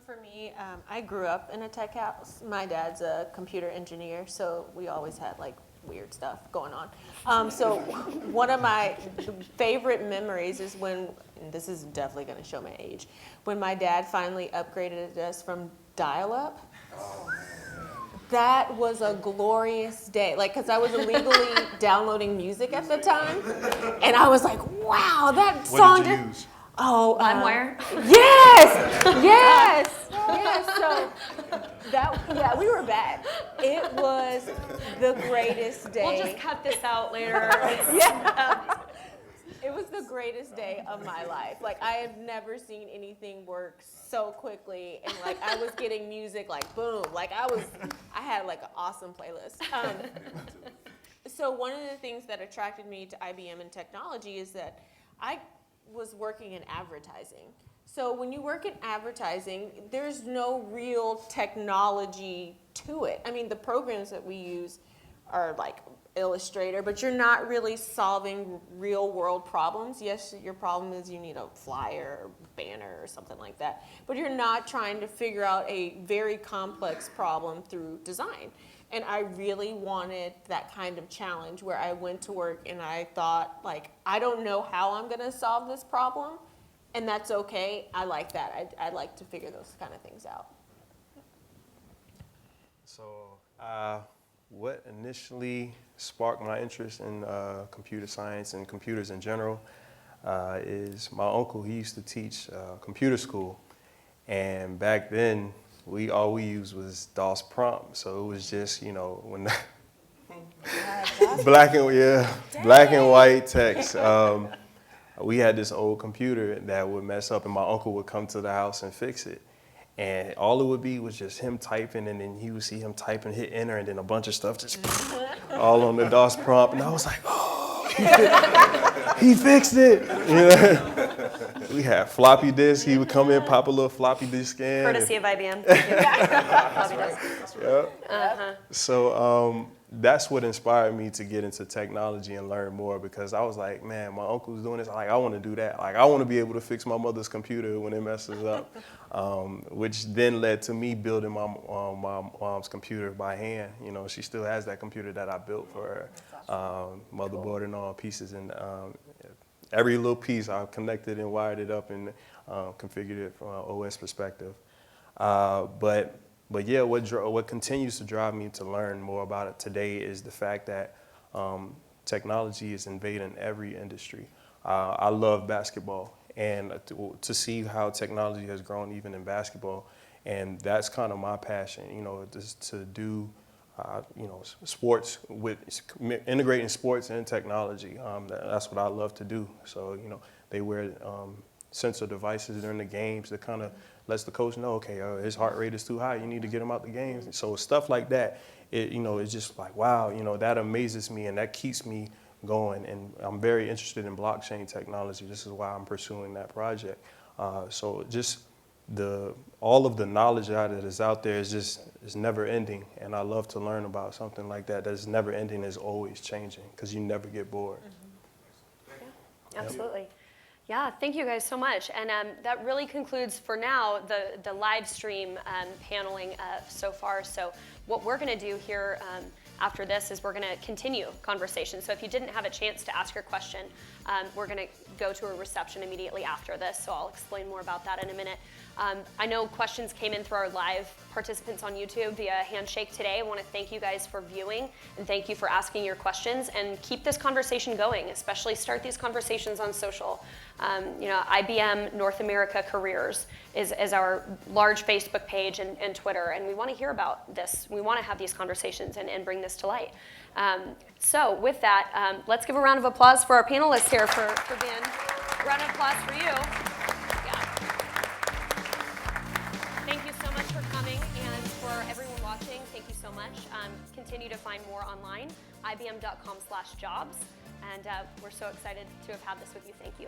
For me, I grew up in a tech house. My dad's a computer engineer, so we always had like weird stuff going on. So one of my favorite memories is when, and this is definitely going to show my age, when my dad finally upgraded us from dial-up. That was a glorious day, because I was illegally downloading music at the time, and I was like, wow, that song. What did you use? Oh, LimeWire? Yes. So we were bad. It was the greatest day. We'll just cut this out later. It was the greatest day of my life. I have never seen anything work so quickly, and I was getting music boom. I had an awesome playlist. So one of the things that attracted me to IBM and technology is that I was working in advertising. So when you work in advertising, there's no real technology to it. I mean, the programs that we use are Illustrator, but you're not really solving real world problems. Yes, your problem is you need a flyer or banner or something like that, but you're not trying to figure out a very complex problem through design. And I really wanted that kind of challenge where I went to work and I thought, I don't know how I'm gonna solve this problem, and that's okay. I like that. I like to figure those kind of things out. So, what initially sparked my interest in computer science and computers in general is my uncle. He used to teach computer school, and back then all we used was DOS prompt. So it was just when black and white text. We had this old computer that would mess up, and my uncle would come to the house and fix it. And all it would be was just him typing, and then you would see him type and hit enter, and then a bunch of stuff just all on the DOS prompt. And I was like, oh, he fixed it. We had floppy disk. He would come in, pop a little floppy disk in. Courtesy of IBM. Floppy disk. Yep. So that's what inspired me to get into technology and learn more, because I was like, man, my uncle's doing this. I want to do that. I want to be able to fix my mother's computer when it messes up, which then led to me building my mom's computer by hand. She still has that computer that I built for her, motherboard and all pieces. And every little piece I connected and wired it up and configured it from an OS perspective. But yeah, what continues to drive me to learn more about it today is the fact that technology is invading every industry. I love basketball, and to see how technology has grown even in basketball, and that's kind of my passion, just to do, sports integrating sports and technology. That's what I love to do. So, they wear sensor devices during the games that kind of lets the coach know, okay, his heart rate is too high, you need to get him out the game. So stuff like that, it's just wow, that amazes me, and that keeps me going. And I'm very interested in blockchain technology. This is why I'm pursuing that project. So just all of the knowledge that is out there is never ending. And I love to learn about something like that that's never ending, is always changing, because you never get bored. Yeah, absolutely. Yeah, thank you guys so much. And that really concludes, for now, the live stream paneling so far. So what we're going to do here after this is we're going to continue conversation. So if you didn't have a chance to ask your question, we're going to go to a reception immediately after this. So I'll explain more about that in a minute. I know questions came in through our live participants on YouTube via Handshake today. I want to thank you guys for viewing, and thank you for asking your questions, and keep this conversation going, especially start these conversations on social. IBM North America Careers is our large Facebook page and Twitter, and we want to hear about this. We want to have these conversations and bring this to light. So with that, let's give a round of applause for our panelists here for being. A round of applause for you. Thank you so much for coming, and for everyone watching, thank you so much. Continue to find more online, ibm.com/jobs, and we're so excited to have had this with you. Thank you.